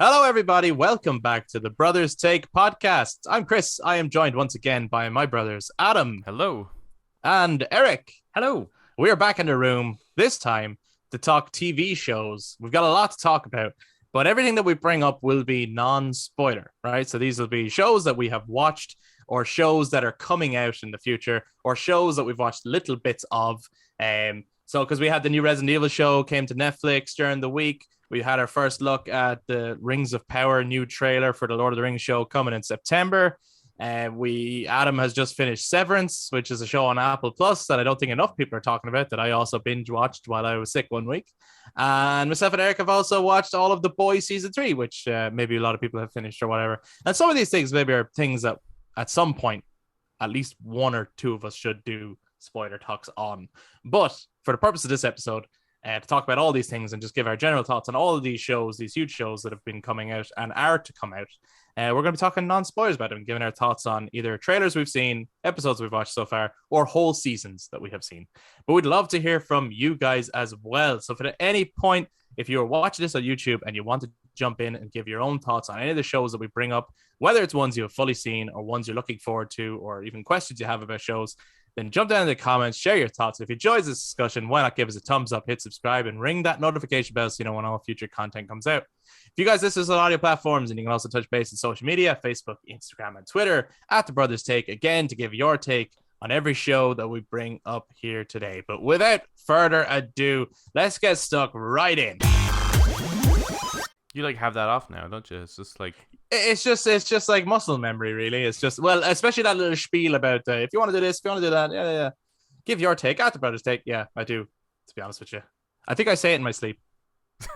Hello, everybody. Welcome back to the Brothers Take podcast. I'm Chris. I am joined once again by my brothers, Adam Hello. and Eric. Hello. We are back in the room this time to talk TV shows. We've got a lot to talk about, but everything that we bring up will be non-spoiler, right? So these will be shows that we have watched or shows that are coming out in the future or shows that we've watched little bits of. So because we had the new Resident Evil show came to Netflix during the week. We had our first look at the Rings of Power new trailer for the Lord of the Rings show coming in September. Adam has just finished Severance, which is a show on Apple Plus that I don't think enough people are talking about, that I also binge watched while I was sick one week. And myself and Eric have also watched all of The Boys season 3, which maybe a lot of people have finished or whatever. And some of these things maybe are things that at some point, at least one or two of us should do spoiler talks on. But for the purpose of this episode, to talk about all these things and just give our general thoughts on all of these shows, these huge shows that have been coming out and are to come out. We're going to be talking non-spoilers about them, giving our thoughts on either trailers we've seen, episodes we've watched so far, or whole seasons that we have seen. But we'd love to hear from you guys as well. So if at any point, if you're watching this on YouTube and you want to jump in and give your own thoughts on any of the shows that we bring up, whether it's ones you have fully seen or ones you're looking forward to, or even questions you have about shows, then jump down in the comments, share your thoughts. If you enjoyed this discussion, why not give us a thumbs up, hit subscribe, and ring that notification bell so you know when all future content comes out. If you guys listen to on audio platforms, and you can also touch base on social media, Facebook, Instagram, and Twitter at The Brothers Take, again, to give your take on every show that we bring up here today. But without further ado, let's get stuck right in. You have that off now, don't you? It's just like it's just like muscle memory, really. It's just, well, especially that little spiel about if you want to do this, if you want to do that, yeah. Give your take at The Brothers Take. Yeah, I do, to be honest with you. I think I say it in my sleep.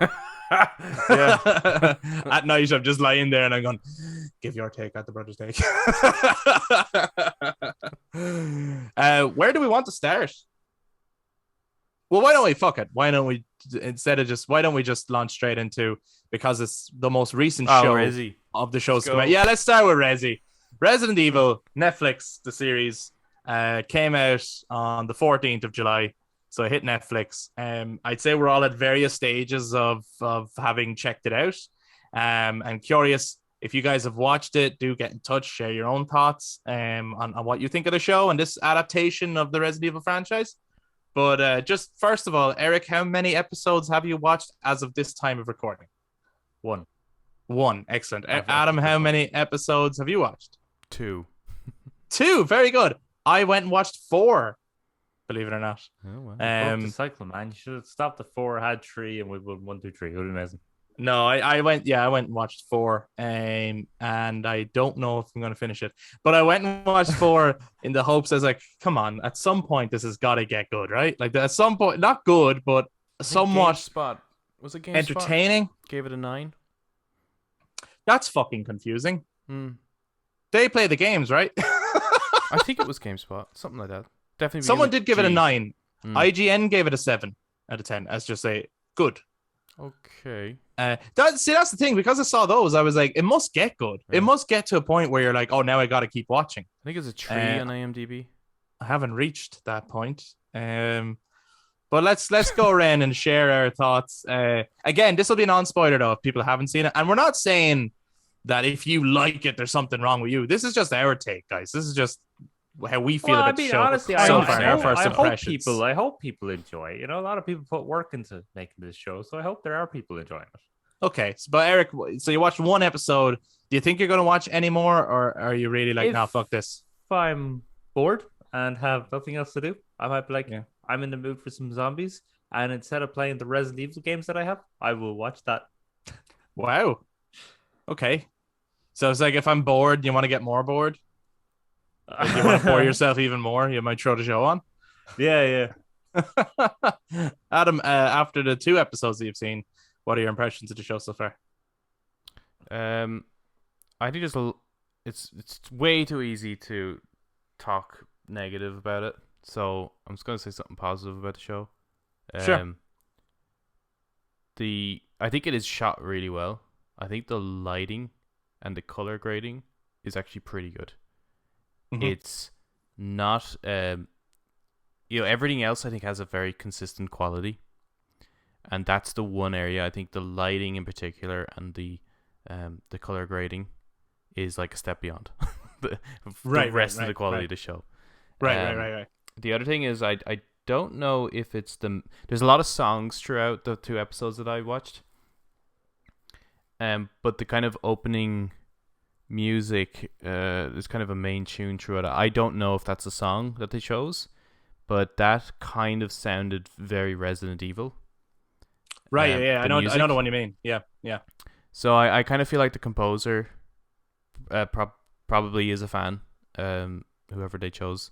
Yeah. At night, I'm just lying there and I'm going, give your take at The Brothers Take. Where do we want to start? Well, why don't we fuck it? Why don't we just launch straight into, because it's the most recent show Resi. Of the shows come out. Yeah, let's start with Resi. Resident Evil, Netflix, the series, came out on the 14th of July. So it hit Netflix. I'd say we're all at various stages of having checked it out. And curious, if you guys have watched it, do get in touch, share your own thoughts on what you think of the show and this adaptation of the Resident Evil franchise. But just first of all, Eric, how many episodes have you watched as of this time of recording? One. Excellent. Adam, how many episodes have you watched? 2. 2. Very good. I went and watched 4. Believe it or not. Oh, wow. The cycle, man. You should have stopped at 4, had 3, and we would 1, 2, 3. It would be amazing. No, I went and watched 4. And I don't know if I'm going to finish it. But I went and watched 4 in the hopes, I was like, come on, at some point this has got to get good, right? Like at some point, not good, but somewhat GameSpot. Was it GameSpot? Entertaining. Gave it a 9. That's fucking confusing. Hmm. They play the games, right? I think it was GameSpot. Something like that. Definitely. Someone did give it a 9. IGN gave it a 7 out of 10. As just say, good. Okay. That's the thing. Because I saw those, I was like, it must get good. Yeah. It must get to a point where you're like, oh, now I got to keep watching. I think it's a 3 on IMDb. I haven't reached that point. But let's go around and share our thoughts. Again, this will be non-spoiler though if people haven't seen it, and we're not saying that if you like it, there's something wrong with you. This is just our take, guys. This is just how we feel about the show. Honestly, I hope people enjoy it. You know, a lot of people put work into making this show, so I hope there are people enjoying it. Okay, but Eric, so you watched 1 episode. Do you think you're going to watch any more, or are you really like, nah, fuck this? If I'm bored and have nothing else to do, I might be like, yeah, I'm in the mood for some zombies, and instead of playing the Resident Evil games that I have, I will watch that. Wow. Okay. So it's like, if I'm bored, you want to get more bored? Like you want to bore yourself even more, you might throw the show on. Yeah. Adam, after the 2 episodes that you've seen, what are your impressions of the show so far? I think it's way too easy to talk negative about it. So I'm just gonna say something positive about the show. Sure. I think it is shot really well. I think the lighting and the color grading is actually pretty good. Mm-hmm. It's not, everything else I think has a very consistent quality, and that's the one area I think the lighting in particular and the the color grading is like a step beyond the Right, of the quality of the show. Right. The other thing is I don't know if it's there's a lot of songs throughout the 2 episodes that I watched. But the kind of opening music, there's kind of a main tune throughout it. I don't know if that's a song that they chose, but that kind of sounded very Resident Evil. Right, yeah, I know music. what you mean. Yeah. So I kind of feel like the composer probably is a fan, whoever they chose.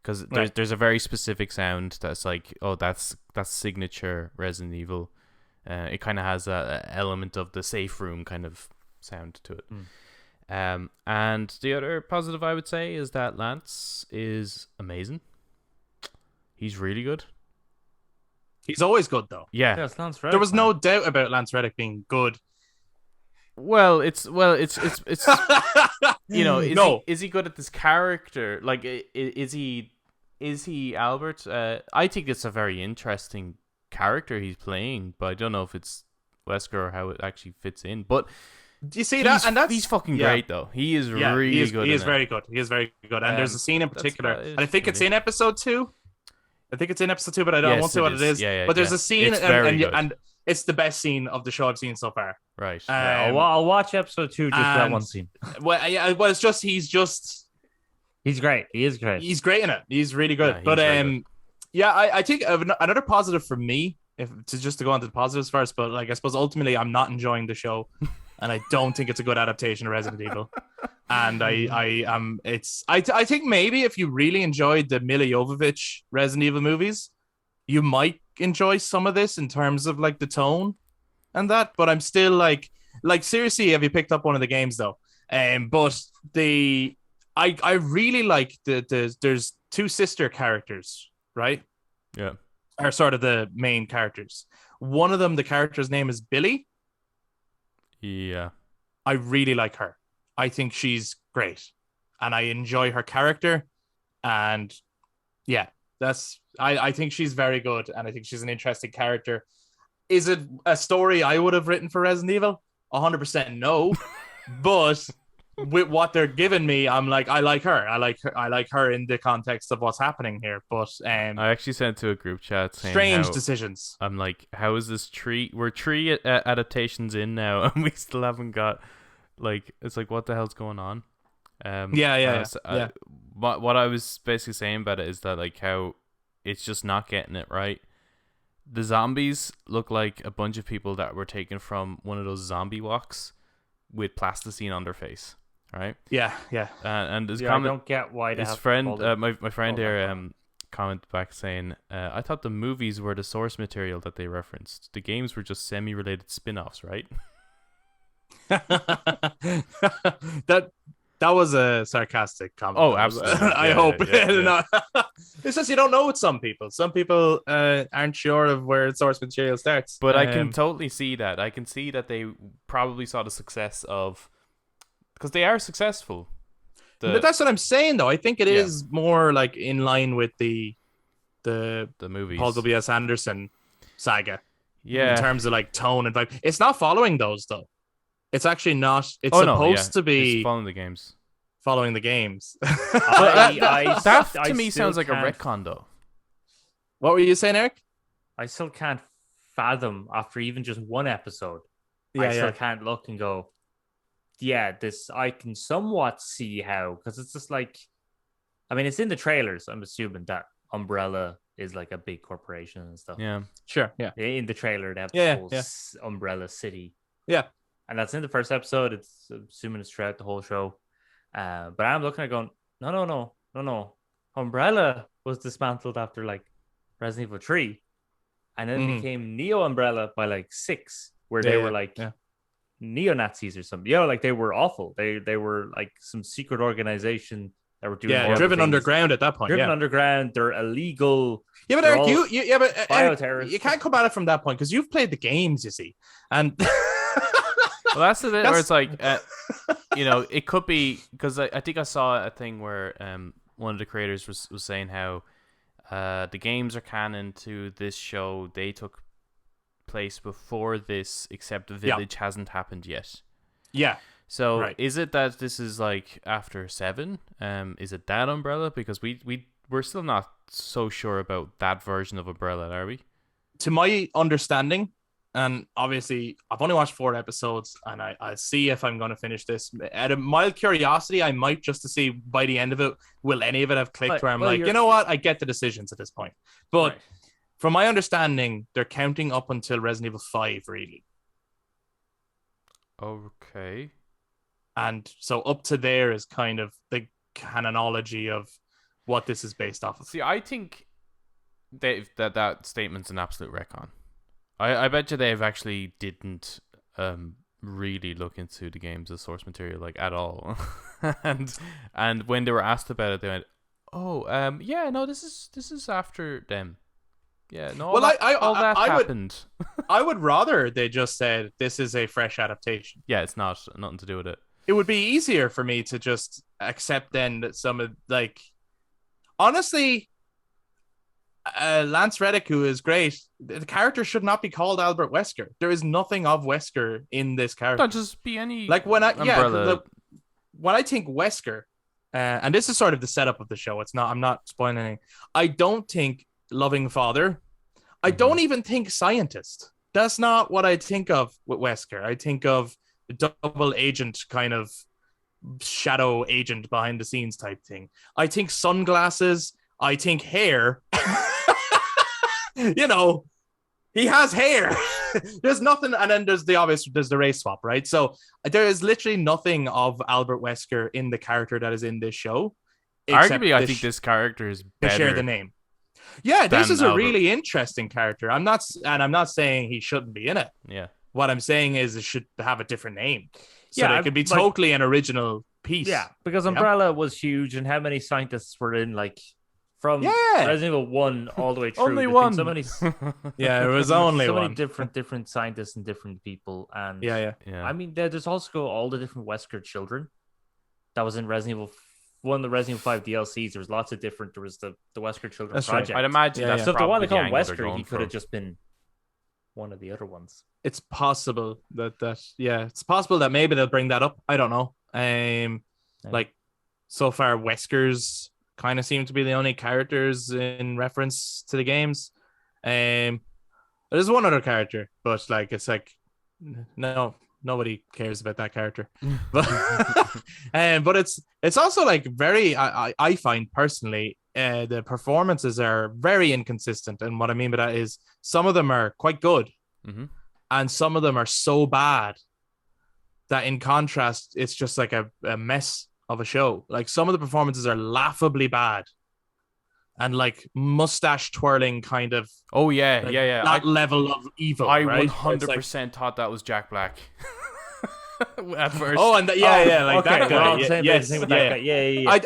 Because there's a very specific sound that's like, oh, that's signature Resident Evil. It kind of has a element of the safe room kind of sound to it. And the other positive I would say is that Lance is amazing. He's really good. He's always good though. Yeah. Yes, Lance Reddick, There was no doubt about Lance Reddick being good. Well, it's you know, is he good at this character? Like, is he Albert? I think it's a very interesting character he's playing, but I don't know if it's Wesker or how it actually fits in. But do you see that? And he's fucking great though. He is really good. He is very good. He is very good. And there's a scene in particular, and I think it's in episode 2. I think it's in episode 2, but I won't say what it is. Yeah, but there's a scene, it's very good. and it's the best scene of the show I've seen so far. Right. I'll watch episode 2 just for that one scene. Well, yeah, well, it's just he's great. He is great. He's great in it. He's really good. Yeah, but I think another positive for me, if to just to go on to the positives first, but like I suppose ultimately I'm not enjoying the show, and I don't think it's a good adaptation of Resident Evil. And I think maybe if you really enjoyed the Mila Jovovich Resident Evil movies, you might enjoy some of this in terms of like the tone and that. But I'm still like seriously, have you picked up one of the games though? But I really like there's 2 sister characters, right? Yeah. Are sort of the main characters. One of them, the character's name is Billy. Yeah. I really like her. I think she's great. And I enjoy her character. And yeah, I think she's very good. And I think she's an interesting character. Is it a story I would have written for Resident Evil? 100% no. But with what they're giving me, I'm like, I like her. I like her in the context of what's happening here. But I actually sent to a group chat saying strange decisions. I'm like, how is this tree? We're 3 adaptations in now, and we still haven't got like. It's like, what the hell's going on? What I was basically saying about it is that like how it's just not getting it right. The zombies look like a bunch of people that were taken from one of those zombie walks with plasticine on their face. Right. Yeah. And his I don't get why his friend, my friend here, commented back saying, "I thought the movies were the source material that they referenced. The games were just semi-related spin-offs, right?" That was a sarcastic comment. Oh, absolutely. I hope. Yeah. It's just you don't know with some people. Some people aren't sure of where source material starts. But I can totally see that. I can see that they probably saw the success of. Because they are successful. But that's what I'm saying, though. I think it is more like in line with the movies. Paul W.S. Anderson saga. Yeah. In terms of like tone and vibe. It's not following those, though. It's actually not. It's supposed to be it's following the games. Following the games. That to me sounds like a retcon, though. What were you saying, Eric? I still can't fathom after even just one episode. I still can't look and go, yeah, this I can somewhat see how, because it's just like, I mean, it's in the trailers. I'm assuming that Umbrella is like a big corporation and stuff. Yeah, sure. Yeah, in the trailer they have the whole Umbrella City. Yeah, and that's in the first episode. It's assuming it's throughout the whole show. But I'm looking at going, no. Umbrella was dismantled after like Resident Evil 3, and then became Neo Umbrella by like 6, where they were like. Yeah. Neo-Nazis or something. Like they were awful. They were like some secret organization that were doing driven underground at that point. Driven underground. They're illegal. Yeah, but Eric, bioterrorists. You can't come at it from that point because you've played the games, you see. And well, that's the bit where it's like, it could be because I think I saw a thing where one of the creators was saying how the games are canon to this show. They took place before this, except the village hasn't happened yet. Yeah. So Right. is it that this is like after 7? Is it that Umbrella? Because we're still not so sure about that version of Umbrella, are we? To my understanding, and obviously I've only watched 4 episodes, and I see if I'm going to finish this. Out of mild curiosity, I might, just to see by the end of it, will any of it have clicked where I'm Well, like, you're you know what, I get the decisions at this point. But right. from my understanding, they're counting up until Resident Evil 5, really. Okay. And so up to there is kind of the canonology of what this is based off of. See, I think that statement's an absolute retcon. I bet you they've actually didn't really look into the games as source material like at all. and when they were asked about it, they went, "Oh, yeah, no, this is after them." Yeah, no, Well, all that I would happened. I would rather they just said this is a fresh adaptation. Yeah, it's nothing to do with it. It would be easier for me to just accept then that some of, like, honestly, Lance Reddick, who is great, the character should not be called Albert Wesker. There is nothing of Wesker in this character. Not just be any Like when Umbrella. when I think Wesker, and this is sort of the setup of the show. It's not. I'm not spoiling anything. I don't think loving father. I don't even think scientist. That's not what I think of with Wesker. I think of a double agent, kind of shadow agent behind the scenes type thing. I think sunglasses. I think hair. You know, he has hair. There's nothing, and then there's the race swap, right? So there is literally nothing of Albert Wesker in the character that is in this show. Arguably, I think this character is better. They share the name. Yeah, this is a Albert. really interesting character. I'm not saying he shouldn't be in it. Yeah. What I'm saying is it should have a different name. So Yeah, it could be like, totally an original piece. Yeah, because Umbrella was huge, and how many scientists were in, like, from Resident Evil 1 all the way through. Only one. So many, Yeah, it was only so one. many different scientists and different people. And Yeah. I mean, there's also all the different Wesker children that was in Resident Evil 1, the Resident Evil 5 DLCs. There was lots of different. There was the Wesker children That's project. right. I'd imagine that's So if they wanted probably to call him the angle they're Wesker, going he could have for. just been one of the other ones. It's possible it's possible that maybe they'll bring that up. I don't know. Like, so far Weskers kind of seem to be the only characters in reference to the games. There's one other character, but like it's like no, nobody cares about that character. But it's also like very, I find personally, the performances are very inconsistent, and what I mean by that is some of them are quite good, and some of them are so bad that in contrast, it's just like a mess of a show. Like some of the performances are laughably bad, and like mustache twirling kind of. Oh yeah, like, yeah. That level of evil. I right? 100% thought that was Jack Black. At first. Oh, and like okay. that guy. Yeah.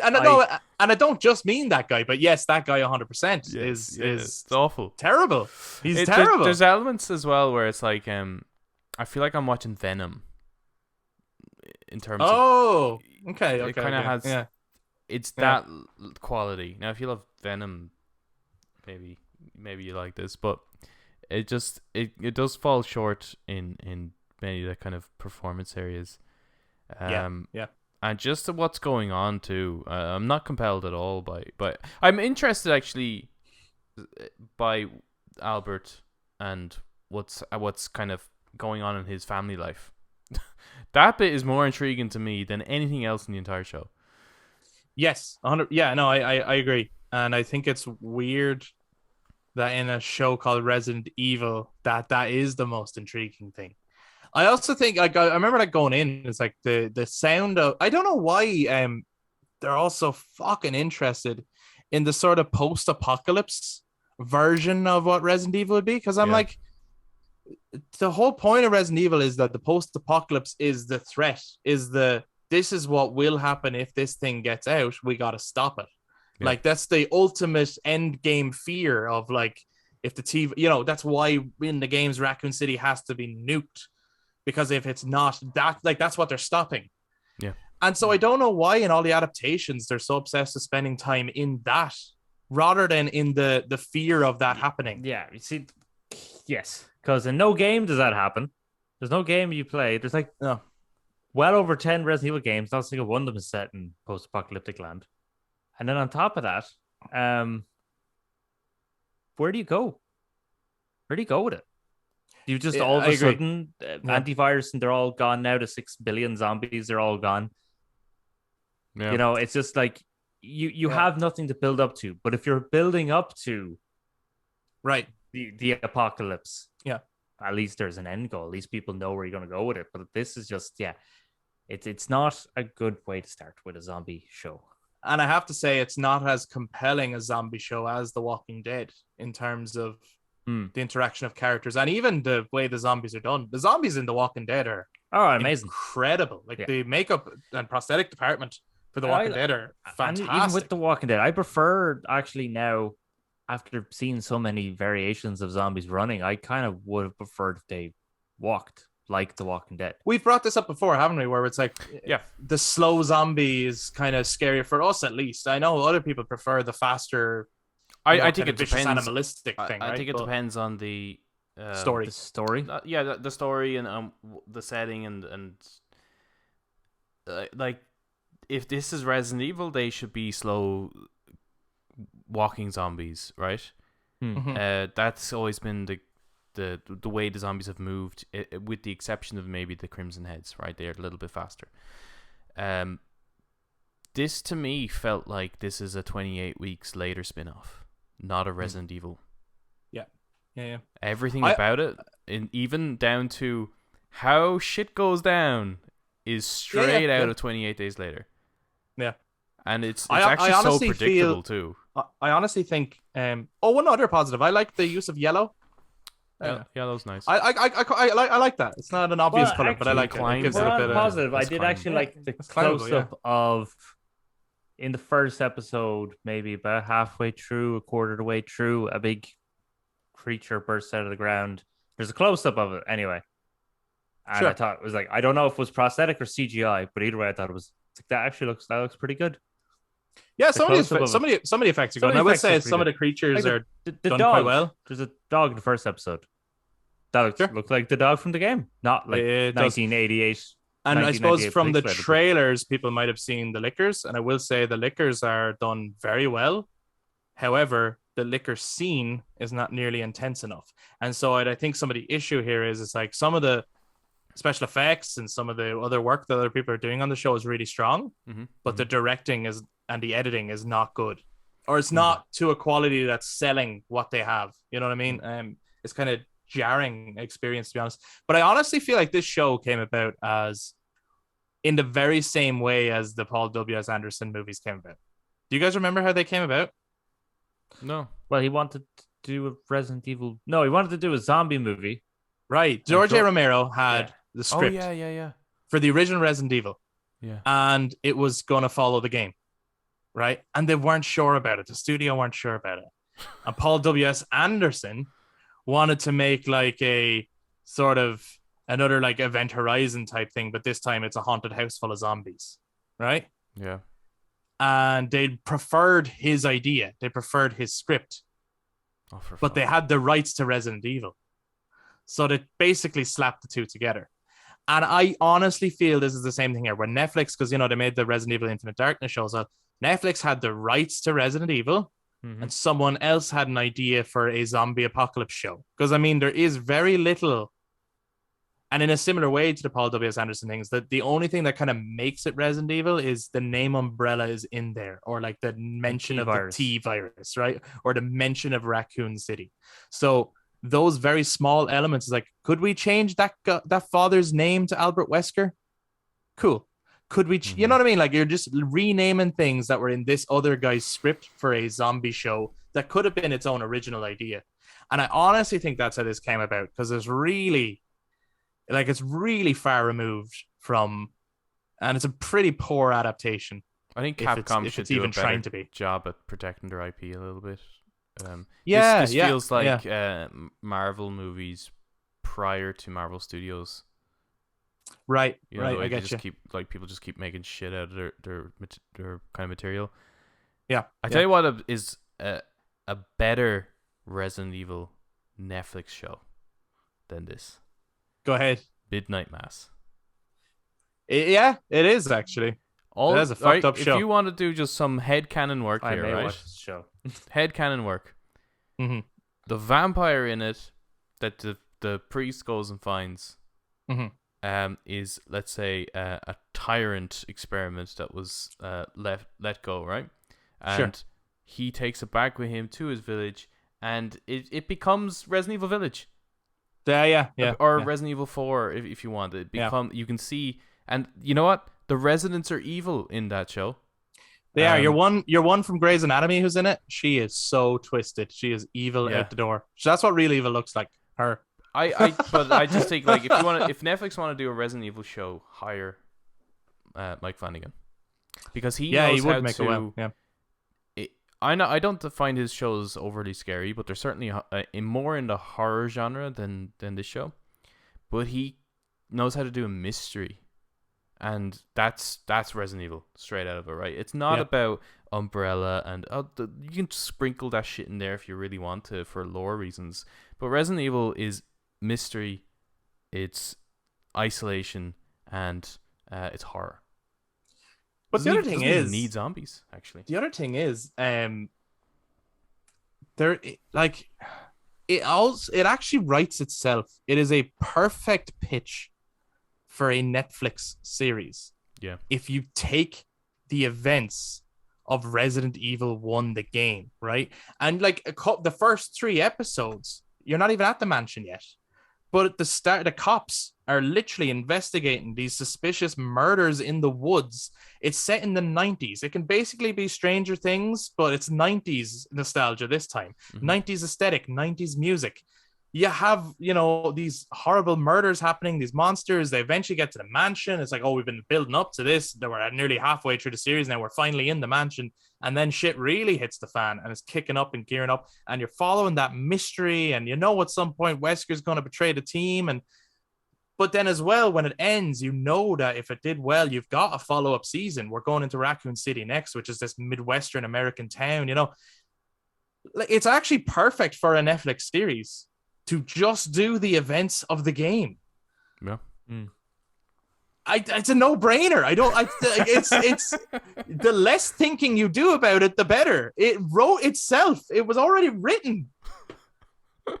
And I don't just mean that guy, but yes, that guy 100% is it's awful. Terrible. He's terrible. There's elements as well where it's like I feel like I'm watching Venom. In terms of okay. It kind of has. Yeah. It's that quality. Now, if you love Venom, maybe you like this, but it just it does fall short in many of the kind of performance areas. And just what's going on too. I'm not compelled at all by I'm interested actually by Albert and what's kind of going on in his family life. That bit is more intriguing to me than anything else in the entire show. Yes, 100. Yeah, no, I agree, and I think it's weird that in a show called Resident Evil that is the most intriguing thing. I also think I remember like going in. It's like the sound of, I don't know why they're also fucking interested in the sort of post-apocalypse version of what Resident Evil would be, because I'm like, the whole point of Resident Evil is that the post-apocalypse is the threat, this is what will happen if this thing gets out. We got to stop it. Yeah. Like that's the ultimate end game fear of like, if the TV, that's why in the games Raccoon City has to be nuked, because if it's not that, like that's what they're stopping. Yeah. And so I don't know why in all the adaptations they're so obsessed with spending time in that rather than in the fear of that happening. Yeah, you see, yes, because in no game does that happen. There's no game you play. There's like no. well over 10 Resident Evil games. Not a single one of them is set in post-apocalyptic land. And then on top of that, where do you go? Where do you go with it? You just all of I a agree. sudden Yeah. antivirus and they're all gone now. The 6 billion zombies, they're all gone. Yeah. You know, it's just like you Yeah. have nothing to build up to. But if you're building up to Right. the apocalypse, Yeah. at least there's an end goal. At least people know where you're going to go with it. But this is just, it's not a good way to start with a zombie show. And I have to say, it's not as compelling a zombie show as The Walking Dead in terms of the interaction of characters and even the way the zombies are done. The zombies in The Walking Dead are amazing, incredible. Like the makeup and prosthetic department for The Walking Dead are fantastic. And even with The Walking Dead, I prefer actually now, after seeing so many variations of zombies running, I kind of would have preferred if they walked like The Walking Dead. We've brought this up before, haven't we? Where it's like, the slow zombie is kind of scary for us, at least. I know other people prefer the faster. I think it depends. Animalistic thing. I think it depends on the story. The story, the story and the setting and like if this is Resident Evil, they should be slow walking zombies, right? That's always been the way the zombies have moved, with the exception of maybe the Crimson Heads, right? They're a little bit faster. This to me felt like this is a 28 weeks later spin-off, not a Resident Evil. Yeah. Everything about it, even down to how shit goes down, is straight out of 28 Days Later. Yeah. And it's actually so predictable too. I honestly think one other positive. I like the use of yellow. Yellow's nice. I like that. It's not an obvious color, but I like it. It gives it a bit positive. of I did actually like the close-up of in the first episode, maybe about halfway through, a quarter of the way through, a big creature bursts out of the ground. There's a close-up of it anyway. And I thought it was like, I don't know if it was prosthetic or CGI, but either way, I thought it was like, that looks pretty good. Yeah, some of the effects are good. And I would say some of the creatures are done dog, quite well. There's a dog in the first episode. That looks like the dog from the game, not like 1988. And I suppose from the trailers, people might have seen the lickers, and I will say the lickers are done very well. However, the liquor scene is not nearly intense enough. And so I think some of the issue here is it's like some of the special effects and some of the other work that other people are doing on the show is really strong, but the directing and the editing is not good, or it's not to a quality that's selling what they have. You know what I mean? It's kind of jarring experience, to be honest. But I honestly feel like this show came about as in the very same way as the Paul W.S. Anderson movies came about. Do you guys remember how they came about? No. Well, he wanted to do a Resident Evil. No, he wanted to do a zombie movie. Right. George A. Romero had the script for the original Resident Evil. Yeah. And it was going to follow the game. Right. And they weren't sure about it. The studio weren't sure about it. And Paul W.S. Anderson wanted to make like a sort of another like Event Horizon type thing, but this time it's a haunted house full of zombies. Right. Yeah. And they preferred his idea. They preferred his script. But they had the rights to Resident Evil. So they basically slapped the two together. And I honestly feel this is the same thing here. Where Netflix, because, they made the Resident Evil Infinite Darkness show. So Netflix had the rights to Resident Evil. And someone else had an idea for a zombie apocalypse show. Because, there is very little. And in a similar way to the Paul W.S. Anderson things, that the only thing that kind of makes it Resident Evil is the name Umbrella is in there, or like the mention of the T virus, right? Or the mention of Raccoon City. So those very small elements, like, could we change that father's name to Albert Wesker? Cool. Could we, you know what I mean? Like, you're just renaming things that were in this other guy's script for a zombie show that could have been its own original idea. And I honestly think that's how this came about, because it's really far removed from, and it's a pretty poor adaptation. I think Capcom should do a better job at protecting their IP a little bit. This feels like Marvel movies prior to Marvel Studios. Right, I get you. People just keep making shit out of their kind of material. Yeah, I tell you what is a better Resident Evil Netflix show than this. Go ahead. Midnight Mass. Yeah, it is actually. That All is a fucked right, up if show. you want to do just some headcanon work I here, may right? watch this show. Headcanon work. Mm-hmm. The vampire in it that the priest goes and finds Mm-hmm. is, let's say, a tyrant experiment that was let go, right? Sure. And he takes it back with him to his village, and it becomes Resident Evil Village. Yeah. Or Resident Evil 4 if you want. You can see, and you know what? The residents are evil in that show. They are. You're one from Grey's Anatomy who's in it. She is so twisted. She is evil Yeah. out the door. So that's what real evil looks like. Her. But I just think, like, if Netflix want to do a Resident Evil show, hire Mike Flanagan, because he knows he would how make to. it well. Yeah. I don't find his shows overly scary, but they're certainly more in the horror genre than this show. But he knows how to do a mystery, and that's Resident Evil straight out of it, right? It's not about Umbrella and you can sprinkle that shit in there if you really want to for lore reasons. But Resident Evil is mystery, it's isolation, and it's horror. But the other thing is, need zombies actually. The other thing is, there like it actually writes itself. It is a perfect pitch for a Netflix series. Yeah. If you take the events of Resident Evil 1, the game, right? And like the first 3 episodes, you're not even at the mansion yet. But at the start, the cops are literally investigating these suspicious murders in the woods. It's set in the 90s. It can basically be Stranger Things, but it's 90s nostalgia this time. 90s aesthetic, 90s music. You have, these horrible murders happening, these monsters. They eventually get to the mansion. It's like, oh, we've been building up to this. We're at nearly halfway through the series. Now we're finally in the mansion. And then shit really hits the fan and it's kicking up and gearing up. And you're following that mystery. And at some point Wesker's going to betray the team. But then as well, when it ends, that if it did well, you've got a follow-up season. We're going into Raccoon City next, which is this Midwestern American town. It's actually perfect for a Netflix series to just do the events of the game. Yeah. It's a no-brainer. It's the less thinking you do about it, the better. It wrote itself. It was already written.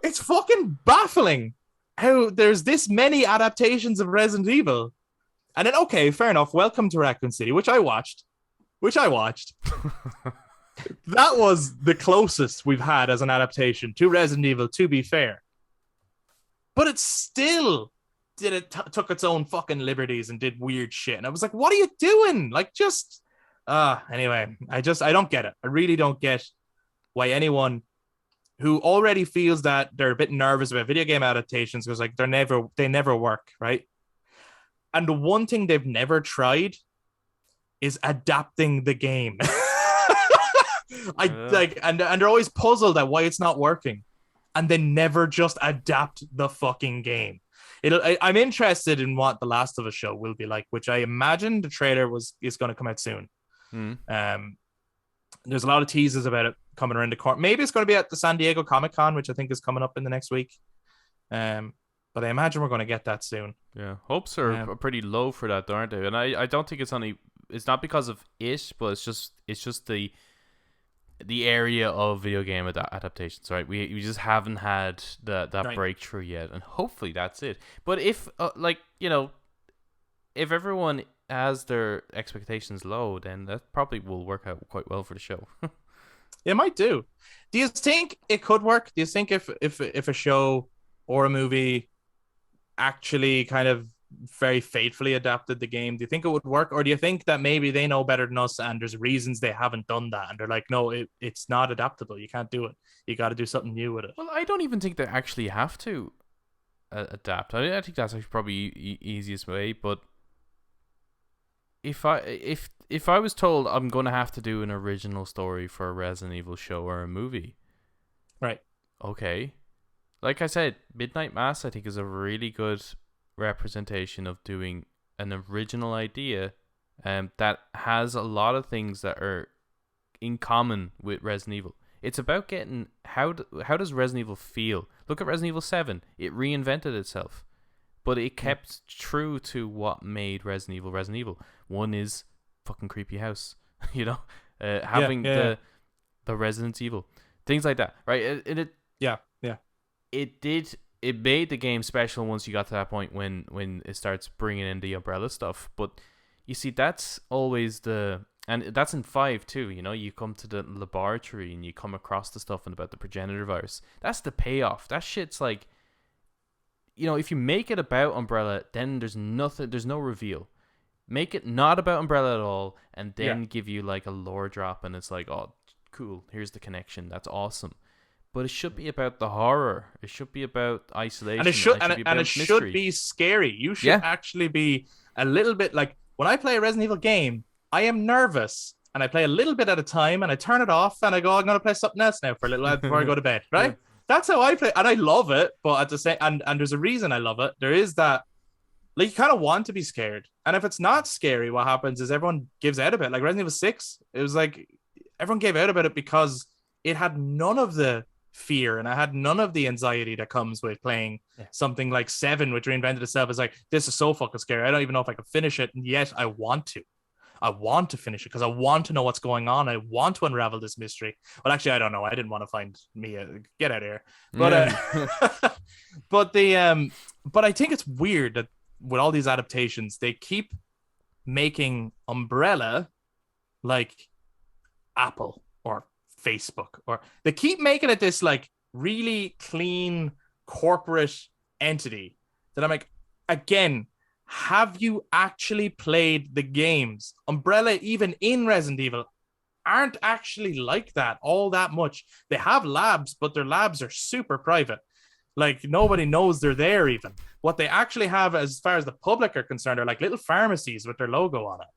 It's fucking baffling how there's this many adaptations of Resident Evil. And then, okay, fair enough. Welcome to Raccoon City, which I watched. That was the closest we've had as an adaptation to Resident Evil, to be fair. But it still took its own fucking liberties and did weird shit. And I was like, what are you doing? Anyway, I don't get it. I really don't get why anyone who already feels that they're a bit nervous about video game adaptations goes like, they never work, right? And the one thing they've never tried is adapting the game. And they're always puzzled at why it's not working. And they never just adapt the fucking game. I'm interested in what The Last of Us show will be like, which I imagine the trailer is going to come out soon. There's a lot of teasers about it coming around the corner. Maybe it's going to be at the San Diego Comic-Con, which I think is coming up in the next week. But I imagine we're going to get that soon. Yeah, hopes are pretty low for that, aren't they? And I don't think it's not because of it, but it's just the area of video game adaptations, right? We just haven't had that right. breakthrough yet, and hopefully that's it. But if if everyone has their expectations low, then that probably will work out quite well for the show. It might do. Do you think it could work? Do you think if a show or a movie actually kind of very faithfully adapted the game, do you think it would work? Or do you think that maybe they know better than us and there's reasons they haven't done that and they're like, no, it's not adaptable, you can't do it, you got to do something new with it? Well, I don't even think they actually have to adapt. I think that's actually probably easiest way. But if I was told I'm going to have to do an original story for a Resident Evil show or a movie, right? Okay, like I said, Midnight Mass I think is a really good representation of doing an original idea that has a lot of things that are in common with Resident Evil. It's about getting how does Resident Evil feel? Look at Resident Evil 7. It reinvented itself. but it kept true to what made Resident Evil Resident Evil. One is fucking creepy house, you know, having the Resident Evil, things like that, right? It made the game special once you got to that point when it starts bringing in the Umbrella stuff. But you see, that's always and that's in 5 too, you know, you come to the laboratory and you come across the stuff about the progenitor virus. That's the payoff. That shit's like, you know, if you make it about Umbrella, then there's no reveal. Make it not about Umbrella at all, and then give you like a lore drop, and it's like, oh, cool, here's the connection. That's awesome. But it should be about the horror. It should be about isolation. And it should be scary. You should actually be a little bit like, when I play a Resident Evil game, I am nervous, and I play a little bit at a time, and I turn it off, and I go, I'm gonna play something else now for a little while before I go to bed, right? That's how I play, and I love it. But at the same, and there's a reason I love it. There is that, like, you kind of want to be scared, and if it's not scary, what happens is everyone gives out about it. Like Resident Evil 6, it was like everyone gave out about it because it had none of the fear, and I had none of the anxiety that comes with playing something like 7, which reinvented itself. It's like, this is so fucking scary. I don't even know if I can finish it, and yet I want to. I want to finish it because I want to know what's going on. I want to unravel this mystery. Well, actually, I don't know. I didn't want to find Mia. Get out of here. But but I think it's weird that with all these adaptations, they keep making Umbrella like Apple or Facebook, or they keep making it this like really clean corporate entity that I'm like, again, have you actually played the games? Umbrella, even in Resident Evil, aren't actually like that all that much. They have labs, but their labs are super private. Like, nobody knows they're there even. What they actually have, as far as the public are concerned, are like little pharmacies with their logo on it.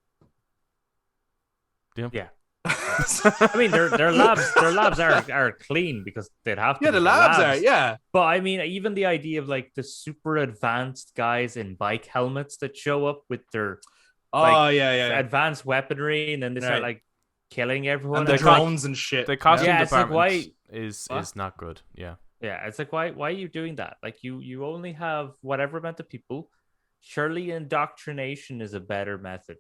Yeah. I mean, their labs are clean because they'd have to. Yeah, the labs are, yeah. But I mean, even the idea of like the super advanced guys in bike helmets that show up with their advanced weaponry, and then they start like killing everyone, and the drones and shit. The costume department is not good. Yeah, it's like, why are you doing that? Like, you only have whatever amount of people. Surely indoctrination is a better method.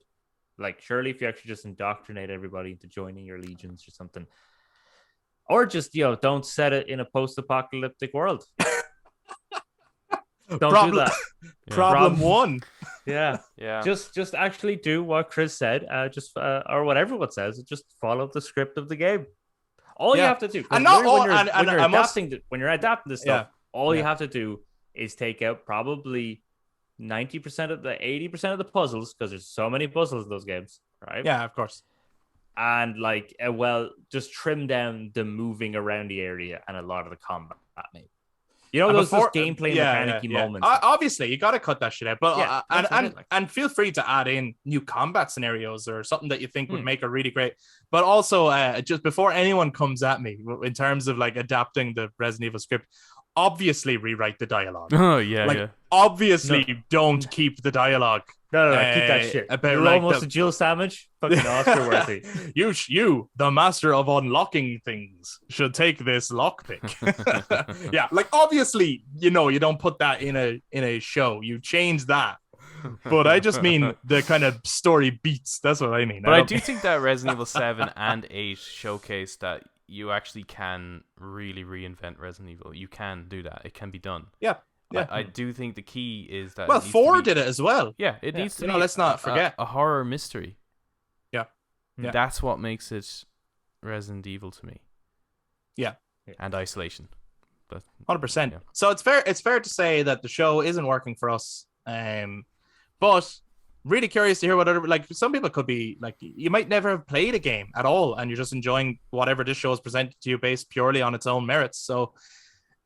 Like, surely if you actually just indoctrinate everybody into joining your legions or something, or just, you know, don't set it in a post-apocalyptic world. Don't do that. Problem one. Yeah. Just actually do what Chris said. Or what everyone says. Just follow the script of the game. All you have to do, and not all, when you're adapting this stuff, all you have to do is take out probably 90% of the 80% of the puzzles, because there's so many puzzles in those games, right? Yeah, of course. And like, just trim down the moving around the area and a lot of the combat, maybe. You know, those gameplay mechanic moments. Obviously, you got to cut that shit out. But and feel free to add in new combat scenarios or something that you think would make it really great. But also, just before anyone comes at me in terms of like adapting the Resident Evil script, obviously rewrite the dialogue. Oh yeah, obviously don't keep the dialogue. No, keep that shit. You're like almost a Jill sandwich. Fucking Oscar worthy. You, the master of unlocking things, should take this lockpick. Yeah, like obviously, you know, you don't put that in a show. You change that. But I just mean the kind of story beats. That's what I mean. But I do think that Resident Evil 7 and 8 showcase that you actually can really reinvent Resident Evil. You can do that. It can be done. Yeah. I do think the key is that. Well, 4 did it as well. Yeah, it needs to be. Let's not forget a horror mystery. Yeah. That's what makes it Resident Evil to me. Yeah. And isolation. 100%. Yeah. So it's fair to say that the show isn't working for us. But really curious to hear what other, like, some people could be like, you might never have played a game at all, and you're just enjoying whatever this show is presented to you based purely on its own merits. So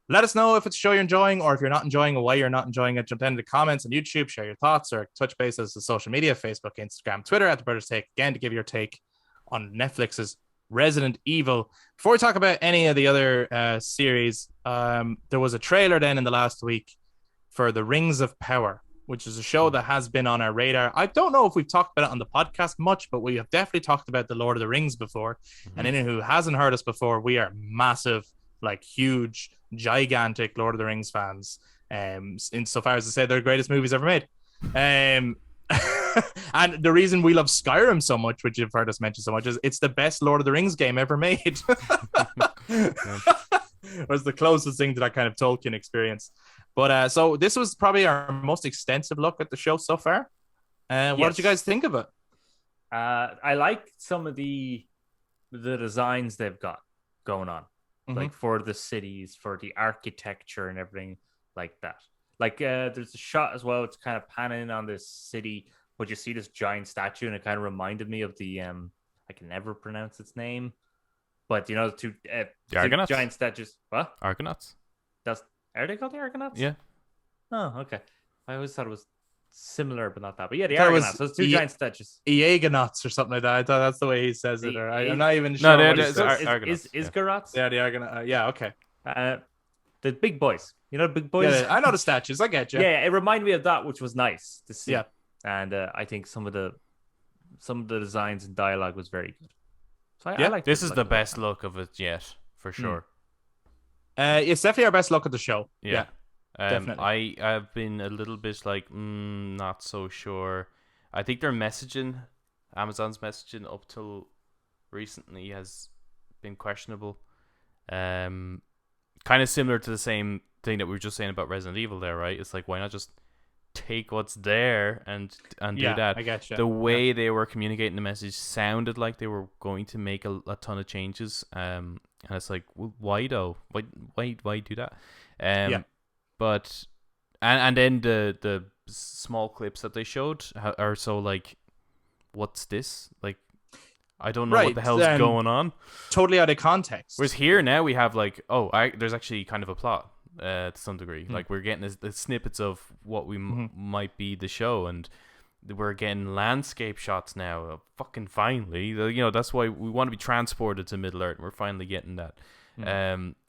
let us know if it's a show you're enjoying, or if you're not enjoying it, why you're not enjoying it. Jump into the comments on YouTube, share your thoughts, or touch base as the social media, Facebook, Instagram, Twitter, at The Brothers Take, again, to give your take on Netflix's Resident Evil. Before we talk about any of the other series, there was a trailer then in the last week for The Rings of Power, which is a show that has been on our radar. I don't know if we've talked about it on the podcast much, but we have definitely talked about The Lord of the Rings before. And anyone who hasn't heard us before, we are massive, like huge, gigantic Lord of the Rings fans. insofar as to say they're the greatest movies ever made. And the reason we love Skyrim so much, which you've heard us mention so much, is it's the best Lord of the Rings game ever made. Was the closest thing to that kind of Tolkien experience. But so this was probably our most extensive look at the show so far. What did you guys think of it? I like some of the designs they've got going on, like for the cities, for the architecture and everything like that. Like there's a shot as well. It's kind of panning on this city, but you see this giant statue, and it kind of reminded me of the I can never pronounce its name, but you know, the Argonauts? Giant statues. What? Argonauts? Are they called the Argonauts? Yeah. Oh, okay. I always thought it was similar, but not that. But yeah, the Argonauts. Those two giant statues. Eagonauts or something like that. I thought that's the way he says it. I'm not even sure. No, Is Garrots? Yeah, the Argonauts. Yeah, okay. The big boys. You know the big boys? Yeah, I know the statues. I get you. Yeah, it reminded me of that, which was nice to see. Yeah. And I think some of the designs and dialogue was very good. So I like this is the best look of it yet, for sure. It's definitely our best look at the show. Yeah. Definitely. I've been a little bit like, not so sure. I think their messaging, Amazon's messaging up till recently has been questionable. Kind of similar to the same thing that we were just saying about Resident Evil there, right? It's like, why not just take what's there and do that? I get you. The way they were communicating the message sounded like they were going to make a ton of changes. And it's like, well, why though? Why do that? But and then the small clips that they showed are so like, what's this? Like, I don't know what the hell's going on. Totally out of context. Whereas here now we have like, there's actually kind of a plot to some degree. Like we're getting the snippets of what we might be the show, and we're getting landscape shots now. Fucking finally, you know, that's why we want to be transported to Middle Earth. We're finally getting that.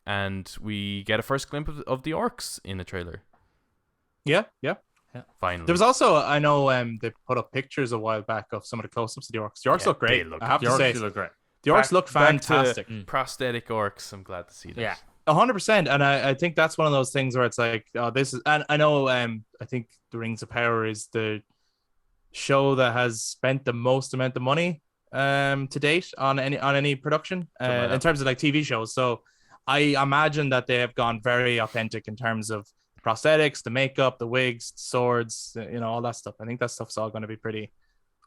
And we get a first glimpse of the orcs in the trailer. Yeah. Finally. There was also, I know, they put up pictures a while back of some of the close-ups of the orcs. The orcs look great. I have to say, look great. The orcs look fantastic. Prosthetic orcs. I'm glad to see that. Yeah. 100%. And I think that's one of those things where it's like, this is, and I know, I think The Rings of Power is the show that has spent the most amount of money to date on any production in terms of like TV shows. So I imagine that they have gone very authentic in terms of prosthetics, the makeup, the wigs, swords, all that stuff. I think that stuff's all going to be pretty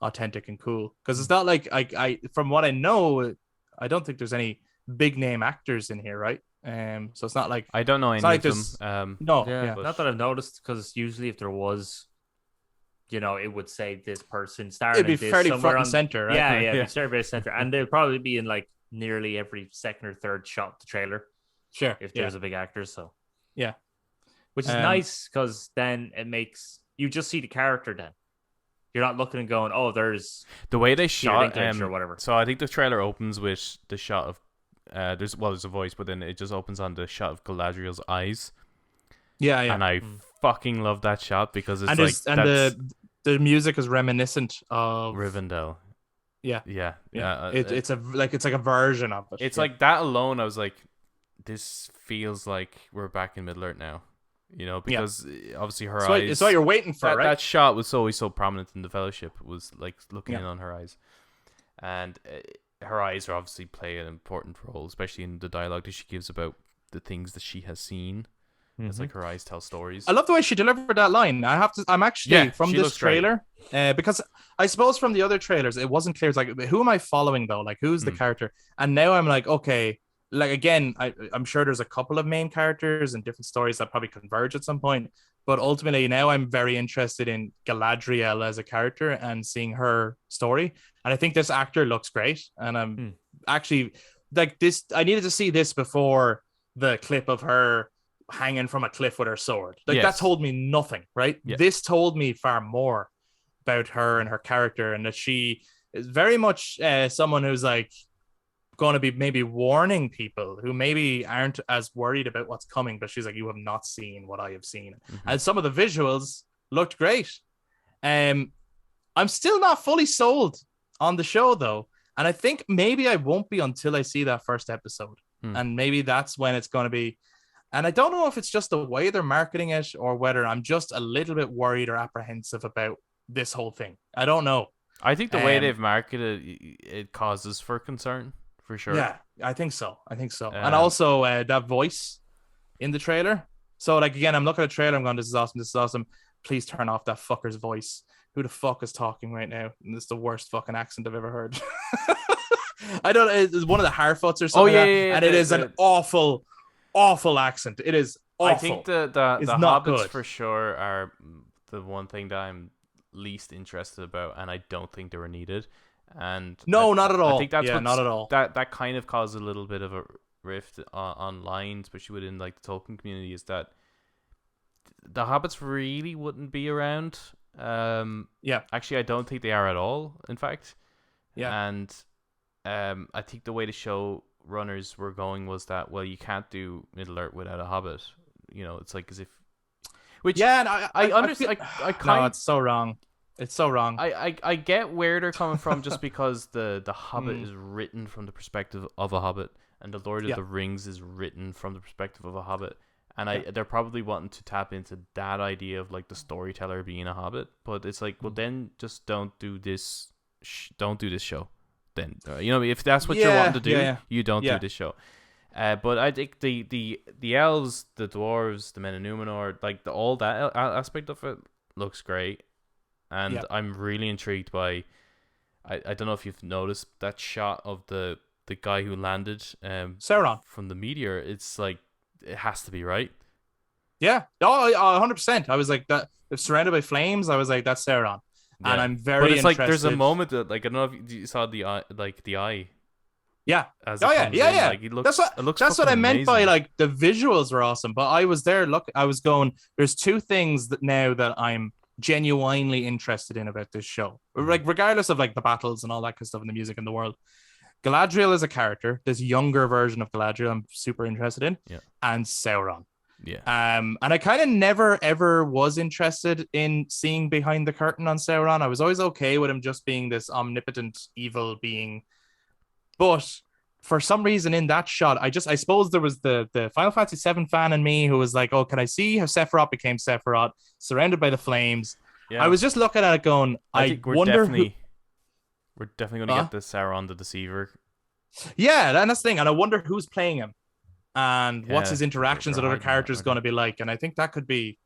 authentic and cool, because it's not like I from what I know, I don't think there's any big name actors in here, right? So it's not like, I don't know any of them. Not that I've noticed, because usually if there was, it would say this person starred. It'd be fairly front and center, right? Yeah, it'd be very center, and they'd probably be in like nearly every second or third shot of the trailer. Sure, if there's a big actor, so yeah, which is nice, because then it makes you just see the character. Then you're not looking and going, "Oh, there's the way they shot or whatever." So I think the trailer opens with the shot of there's a voice, but then it just opens on the shot of Galadriel's eyes. Yeah, and I fucking love that shot, because it's the music is reminiscent of Rivendell. Yeah. It's like a version of it. It's like that alone. I was like, this feels like we're back in Middle Earth now, because obviously her eyes. It's what you're waiting for, right? That shot was always so prominent in the Fellowship. It was like looking in on her eyes, and her eyes are obviously play an important role, especially in the dialogue that she gives about the things that she has seen. It's like her eyes tell stories. I love the way she delivered that line. I'm actually from this trailer, because I suppose from the other trailers it wasn't clear. It's like, who am I following though? Like, who's the character? And now I'm like, okay, like again, I'm sure there's a couple of main characters and different stories that probably converge at some point. But ultimately, now I'm very interested in Galadriel as a character and seeing her story. And I think this actor looks great. And I'm actually like this. I needed to see this before the clip of her hanging from a cliff with her sword. Like, that told me nothing, right? This told me far more about her and her character, and that she is very much someone who's like going to be maybe warning people who maybe aren't as worried about what's coming, but she's like, you have not seen what I have seen. And some of the visuals looked great. I'm still not fully sold on the show though, and I think maybe I won't be until I see that first episode, and maybe that's when it's going to be. And I don't know if it's just the way they're marketing it or whether I'm just a little bit worried or apprehensive about this whole thing. I don't know. I think the way they've marketed it causes for concern, for sure. Yeah, I think so. And Um, also that voice in the trailer. So like again, I'm looking at the trailer. I'm going, this is awesome. This is awesome. Please turn off that fucker's voice. Who the fuck is talking right now? And this is the worst fucking accent I've ever heard. I don't know. It's one of the Harfoots or something. Oh, And it is an awful, awful accent. It is awful. I think the not Hobbits good. for sure are the one thing that I'm least interested about, and I don't think they were needed. And no, not at all. I think that's not at all. That kind of caused a little bit of a rift online, especially within like the Tolkien community, is that the Hobbits really wouldn't be around. Actually, I don't think they are at all. In fact, and I think the way the show runners were going was that, well, you can't do Middle Earth without a Hobbit. You know, it's like as if, which and I understand. I kind no, it's so wrong. It's so wrong. I get where they're coming from, just because the Hobbit is written from the perspective of a Hobbit, and the Lord of the Rings is written from the perspective of a Hobbit. And they're probably wanting to tap into that idea of like the storyteller being a Hobbit, but it's like, well, then just don't do this. Don't do this show. Then if that's what you're wanting to do, you don't do this show. But I think the elves, the dwarves, the men of Numenor, like all that aspect of it looks great, and I'm really intrigued by. I don't know if you've noticed that shot of the guy who landed, Sauron from the meteor. It's like, it has to be right. Yeah. Oh, 100%. I was like, that surrounded by flames. I was like, that's Sauron. Yeah. And I'm very. But it's interested. Like there's a moment that, like, I don't know if you saw the eye, like the eye. Yeah. As yeah. Like, it looks, that's what I meant amazing. by like the visuals were awesome. But I was there. Look, I was going. There's two things that now that I'm genuinely interested in about this show. Like regardless of like the battles and all that kind of stuff and the music in the world. Galadriel is a character. This younger version of Galadriel I'm super interested in. Yeah. And Sauron. Yeah. And I kind of never ever was interested in seeing behind the curtain on Sauron. I was always okay with him just being this omnipotent evil being. But for some reason in that shot, I suppose there was the Final Fantasy VII fan in me who was like, oh, can I see how Sephiroth became Sephiroth, surrounded by the flames? Yeah. I was just looking at it going, I wonder we're definitely going to get the Sauron the Deceiver. Yeah, and that's the thing. And I wonder who's playing him and what's his interactions with other characters going to be like. And I think that could be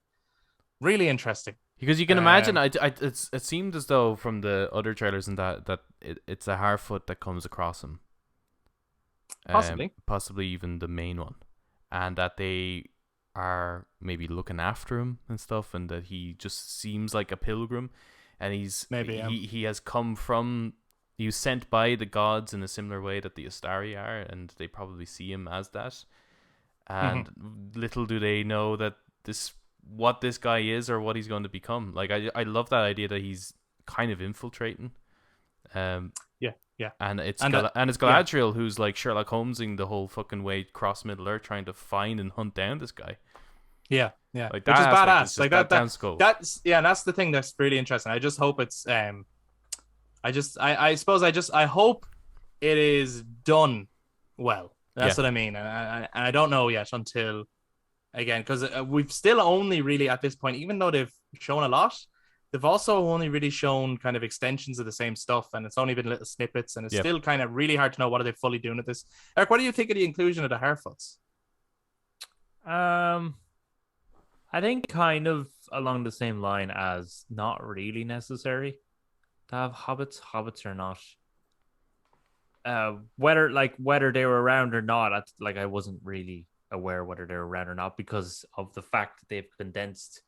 really interesting. Because you can imagine, it seemed as though from the other trailers and that it's a Harfoot that comes across him. Possibly even the main one. And that they are maybe looking after him and stuff, and that he just seems like a pilgrim. And he has come from, he was sent by the gods in a similar way that the Astari are, and they probably see him as that. And little do they know that what this guy is or what he's going to become. Like I love that idea that he's kind of infiltrating. Yeah. And it's Galadriel who's like Sherlock Holmesing the whole fucking way across Middle Earth, trying to find and hunt down this guy. Yeah. Like which is badass. Like that cool. That's and that's the thing that's really interesting. I just hope it's I hope it is done well. That's what I mean. And I don't know yet until again, because we've still only really at this point, even though they've shown a lot, they've also only really shown kind of extensions of the same stuff, and it's only been little snippets, and it's still kind of really hard to know what are they fully doing with this. Eric, what do you think of the inclusion of the Harfoots? I think kind of along the same line as not really necessary to have hobbits. Hobbits are not. Whether they were around or not, I wasn't really aware whether they were around or not because of the fact that they've condensed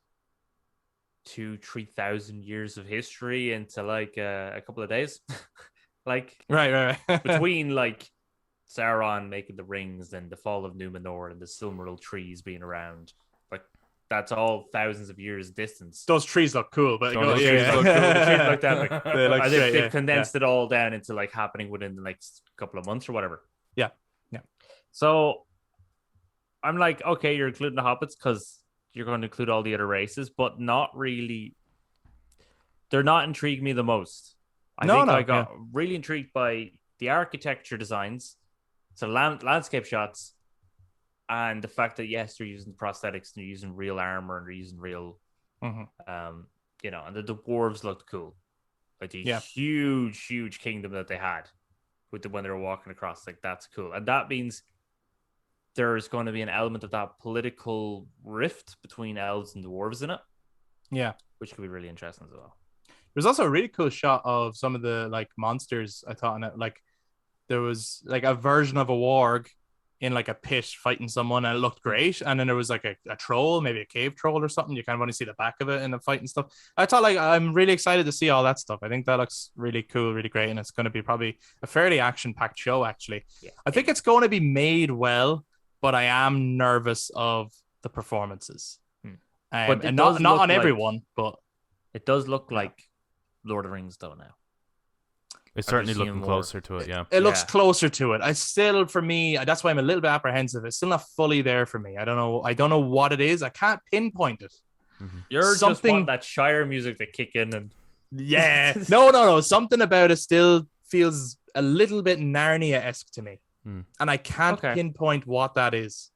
2,000-3,000 years of history into like a couple of days. right. Between like Sauron making the rings and the fall of Numenor and the Silmaril trees being around, like that's all thousands of years distance. Those trees look cool, but the trees look cool. The trees look that they've condensed it all down into like happening within the next couple of months or whatever. Yeah. So I'm like, okay, you're including the hobbits because you're going to include all the other races, but not really. They're not intriguing me the most. I got really intrigued by the architecture designs, so landscape shots, and the fact that yes, they're using prosthetics, they're using real armor, and they're using real, and the dwarves looked cool, like the huge kingdom that they had with when they were walking across. Like that's cool, and that means there's going to be an element of that political rift between elves and dwarves in it. Yeah, which could be really interesting as well. There's also a really cool shot of some of the like monsters. I thought in it, like there was like a version of a warg in like a pit fighting someone, and it looked great. And then there was like a troll, maybe a cave troll or something. You kind of want to see the back of it in the fight and stuff. I thought like I'm really excited to see all that stuff. I think that looks really cool, really great, and it's going to be probably a fairly action-packed show. Actually, I think it's going to be made well, but I am nervous of the performances. But and not on everyone, but it does look like Lord of the Rings though now. It's certainly looking closer to it, yeah. It looks closer to it. I still, for me, that's why I'm a little bit apprehensive. It's still not fully there for me. I don't know what it is. I can't pinpoint it. You're just want that Shire music to kick in and no. Something about it still feels a little bit Narnia-esque to me, and I can't pinpoint what that is.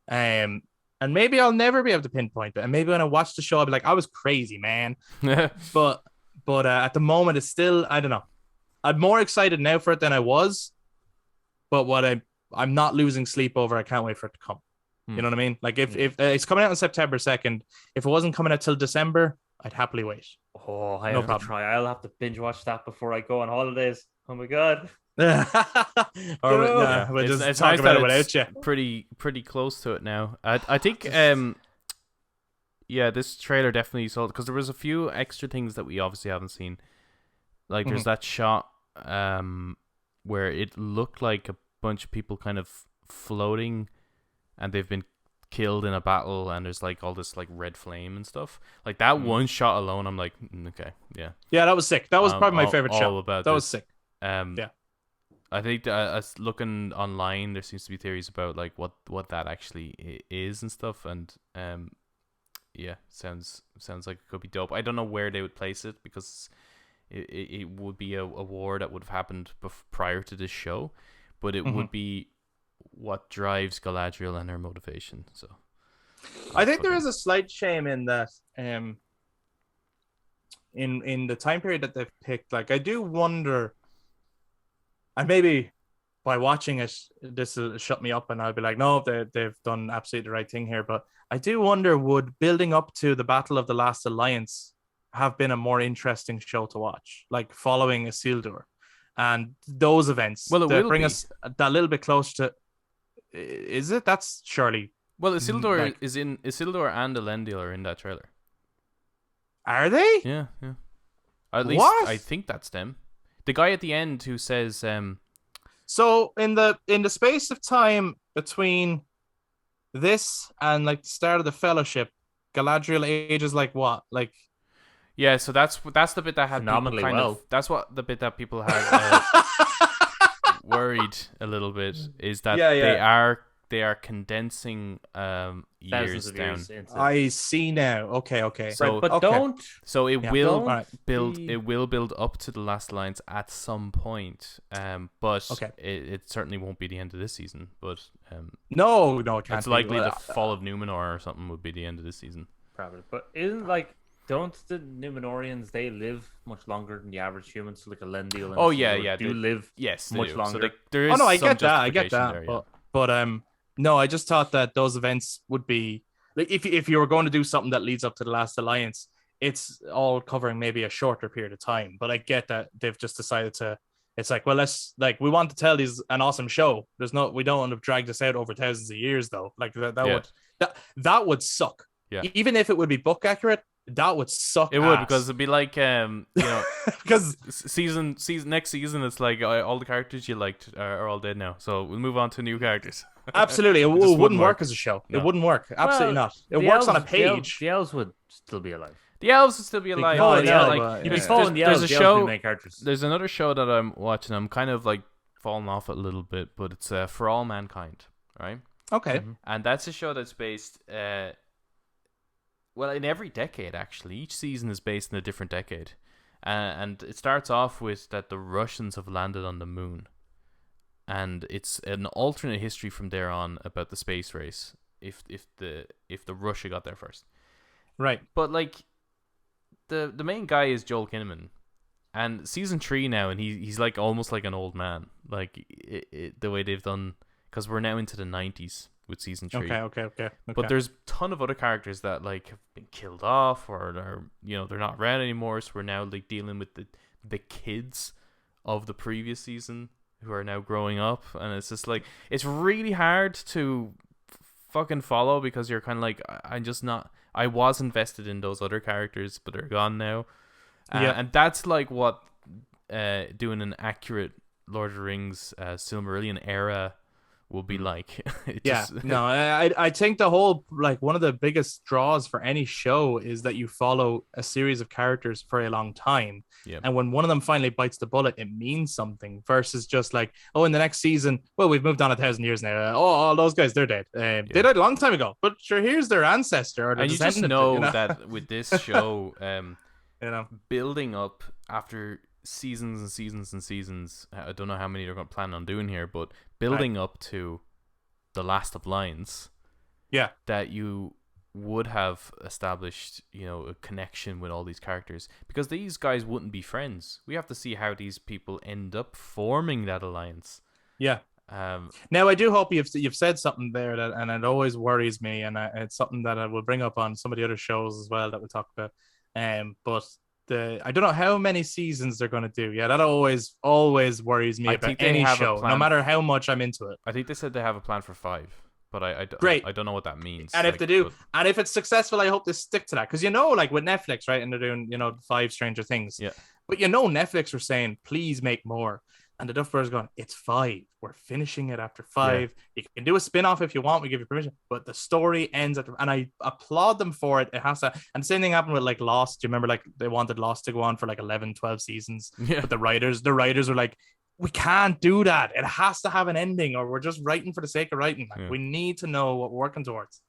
And maybe I'll never be able to pinpoint it. And maybe when I watch the show, I'll be like, I was crazy, man. but at the moment, it's still, I don't know. I'm more excited now for it than I was. But I'm not losing sleep over, I can't wait for it to come. You know what I mean? Like if it's coming out on September 2nd, if it wasn't coming out till December, I'd happily wait. Oh, I have to try. I'll have to binge watch that before I go on holidays. Oh my God. We'll just talk about it without you. Pretty close to it now. I think this trailer definitely sold, because there was a few extra things that we obviously haven't seen. Like there's that shot where it looked like a bunch of people kind of floating, and they've been killed in a battle, and there's like all this like red flame and stuff. Like that one shot alone, I'm like, okay, yeah, that was sick. That was probably my favorite shot. That was sick. I think looking online, there seems to be theories about like what that actually is and stuff, and sounds like it could be dope. I don't know where they would place it, because it would be a war that would have happened prior to this show, but it would be what drives Galadriel and her motivation. So I think there is a slight shame in that in the time period that they've picked. Like I do wonder, and maybe by watching it, this will shut me up and I'll be like, no, they've done absolutely the right thing here. But I do wonder, would building up to the Battle of the Last Alliance have been a more interesting show to watch, like following Isildur and those events? Well, it will bring be. us that little bit closer to. Is it? That's surely. Well, Isildur Isildur and Elendil are in that trailer. Are they? Yeah. At least I think that's them. The guy at the end who says, So in the space of time between this and like the start of the Fellowship, Galadriel ages like what? Like. Yeah, so that's the bit that had phenomenally people well. That's what the bit that people had worried a little bit, is that they are condensing years down. I see now. Okay. So, but don't. So it will build. It will build up to the Last Alliance at some point. But it certainly won't be the end of this season. But no, it can't. It's likely the fall of Numenor or something would be the end of this season. Probably, but isn't like. Don't the Numenorians, they live much longer than the average human? So like Elendil and do live much longer. So there is I get that. There, but no, I just thought that those events would be like if you were going to do something that leads up to the Last Alliance, it's all covering maybe a shorter period of time. But I get that they've just decided to. It's like, well, we want to tell these an awesome show. We don't want to drag this out over thousands of years though. Like that would suck. Yeah. Even if it would be book accurate. That would suck. It would, because it'd be like because season next season, it's like all the characters you liked are all dead now, so we'll move on to new characters. Absolutely, it wouldn't work as a show. No. It wouldn't work. Absolutely not. It works on a page. The elves would still be alive. The elves would still be alive. There's another show that I'm watching. I'm kind of like falling off it a little bit, but it's For All Mankind, right? Okay. And that's a show that's based. Well, in every decade, actually. Each season is based in a different decade. And it starts off with that the Russians have landed on the moon. and it's an alternate history from there on about the space race. If the Russia got there first, Right. but like the main guy is Joel Kinnaman, and season 3 now, and he's like almost like an old man, like the way they've done, because we're now into the 90s with season 3. Okay. But there's a ton of other characters that like have been killed off, or they're not around anymore. So we're now like dealing with the kids of the previous season who are now growing up, and it's just like it's really hard to fucking follow, because you're kind of like, I was invested in those other characters, but they're gone now. And that's like what doing an accurate Lord of the Rings Silmarillion era will be like. I think the whole, like, one of the biggest draws for any show is that you follow a series of characters for a long time. Yeah. And when one of them finally bites the bullet, it means something, versus just like, oh, in the next season, well, we've moved on 1,000 years now. All those guys, they're dead. They died a long time ago, but sure, here's their ancestor or their and you just descendant. know that with this show, building up after seasons and seasons and seasons, I don't know how many they're going to plan on doing here, but building up to the last of lines, that you would have established, a connection with all these characters, because these guys wouldn't be friends. We have to see how these people end up forming that alliance. Now, I do hope you've said something there and it always worries me, and it's something that I will bring up on some of the other shows as well that we talk about. But I don't know how many seasons they're going to do. Yeah, that always worries me about any show, no matter how much I'm into it. I think they said they have a plan for 5, but I don't know what that means. And if they do, and if it's successful, I hope they stick to that. Because, like with Netflix, right? And they're doing, 5 Stranger Things. Yeah. But Netflix were saying, please make more. And the Duff Brothers going, it's 5. We're finishing it after 5. Yeah. You can do a spin-off if you want. We give you permission. But the story ends and I applaud them for it. It has to. And the same thing happened with like Lost. Do you remember, like, they wanted Lost to go on for like 11, 12 seasons? Yeah. But the writers were like, we can't do that. It has to have an ending, or we're just writing for the sake of writing. Like, we need to know what we're working towards.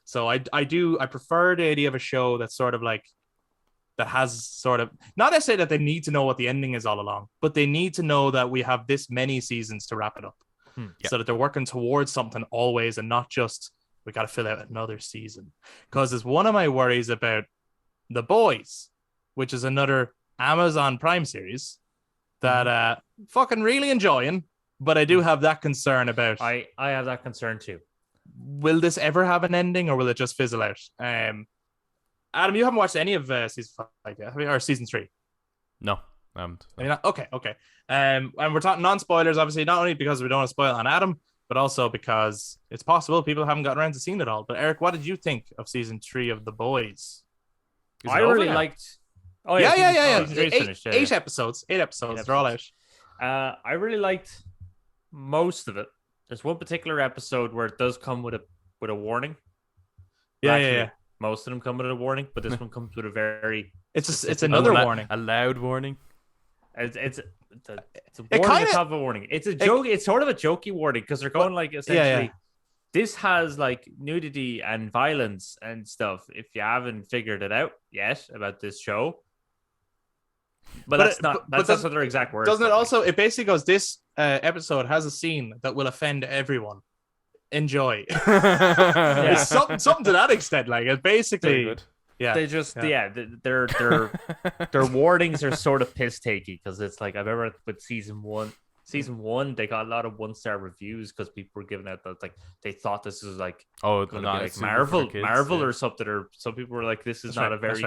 So I prefer the idea of a show that's sort of like, that has sort of, not necessarily that they need to know what the ending is all along, but they need to know that we have this many seasons to wrap it up. So that they're working towards something always, and not just, we got to fill out another season. Because it's one of my worries about The Boys, which is another Amazon Prime series that fucking really enjoying, but I do have that concern about. I have that concern too. Will this ever have an ending, or will it just fizzle out? Adam, you haven't watched any of season 5 yet, or season 3? No, I haven't. Okay. And we're talking non-spoilers, obviously, not only because we don't want to spoil on Adam, but also because it's possible people haven't gotten around to seeing it all. But Eric, what did you think of season 3 of The Boys? I really liked. Oh yeah. Eight episodes. 8 episodes. They're all out. I really liked most of it. There's one particular episode where it does come with a warning. Yeah. Most of them come with a warning, but this one comes with a very. It's another warning. A loud warning. It's a warning on top of a warning. It's a joke. It's sort of a jokey warning, because they're going like, essentially, this has like nudity and violence and stuff. If you haven't figured it out yet about this show, but that's not what their exact words. Doesn't it also? It basically goes, this episode has a scene that will offend everyone. Enjoy. It's something to that extent. Like, it's basically, they just their warnings are sort of piss takey, because it's like, I remember with season one they got a lot of 1-star reviews because people were giving out that, like, they thought this was like like Marvel or something, or some people were like, this is not a very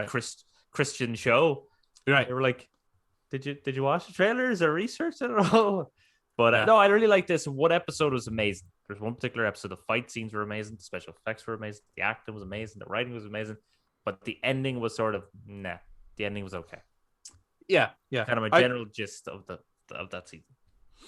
Christian show. Right. They were like, did you watch the trailers or research it at all? But no, I really like this. One episode was amazing. There's one particular episode, the fight scenes were amazing, the special effects were amazing, the acting was amazing, the writing was amazing, but the ending was sort of nah. The ending was okay. Yeah. Kind of my general gist of that season.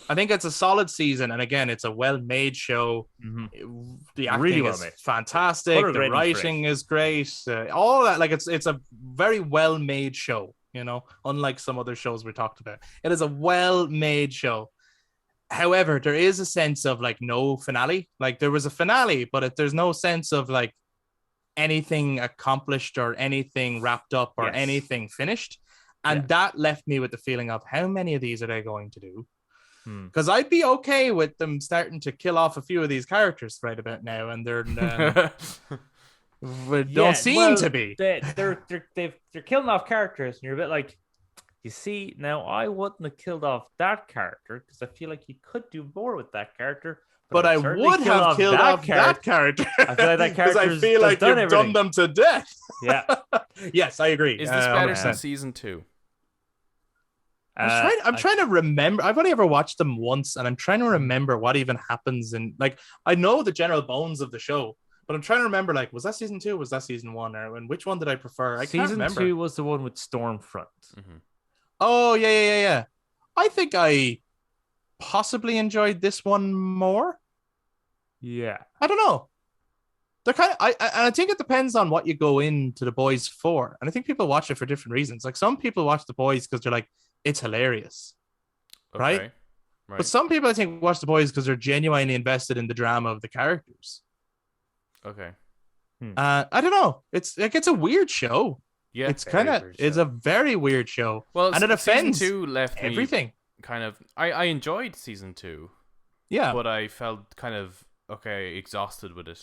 I think it's a solid season, and again, it's a well-made show. Mm-hmm. The acting really is fantastic. The writing is great. All that, like, it's a very well-made show. Unlike some other shows we talked about, it is a well-made show. However, there is a sense of like no finale. Like, there was a finale, but there's no sense of like anything accomplished or anything wrapped up or anything finished. And that left me with the feeling of, how many of these are they going to do? Because I'd be okay with them starting to kill off a few of these characters right about now, and they're don't seem to be. They're killing off characters, and you're a bit like, you see, now I wouldn't have killed off that character because I feel like you could do more with that character. But I would have killed off that character. I feel like that character. I feel like you've done them to death. Yeah. Yes, I agree. Is this better than season 2? I'm trying to remember. I've only ever watched them once, and I'm trying to remember what even happens. And like, I know the general bones of the show, but I'm trying to remember. Like, was that season 2? Or was that season 1? Or and which one did I prefer? I can't remember. Season 2 was the one with Stormfront. Mm-hmm. Oh yeah. I think I possibly enjoyed this one more. Yeah, I don't know. They're kind of. I think it depends on what you go into The Boys for, and I think people watch it for different reasons. Like some people watch The Boys because they're like, it's hilarious, right? But some people, I think, watch The Boys because they're genuinely invested in the drama of the characters. Okay. I don't know. It's a weird show. Yeah, it's a very weird show. Well, and it offends season 2 left everything. Me kind of. I enjoyed season 2. Yeah, but I felt kind of exhausted with it.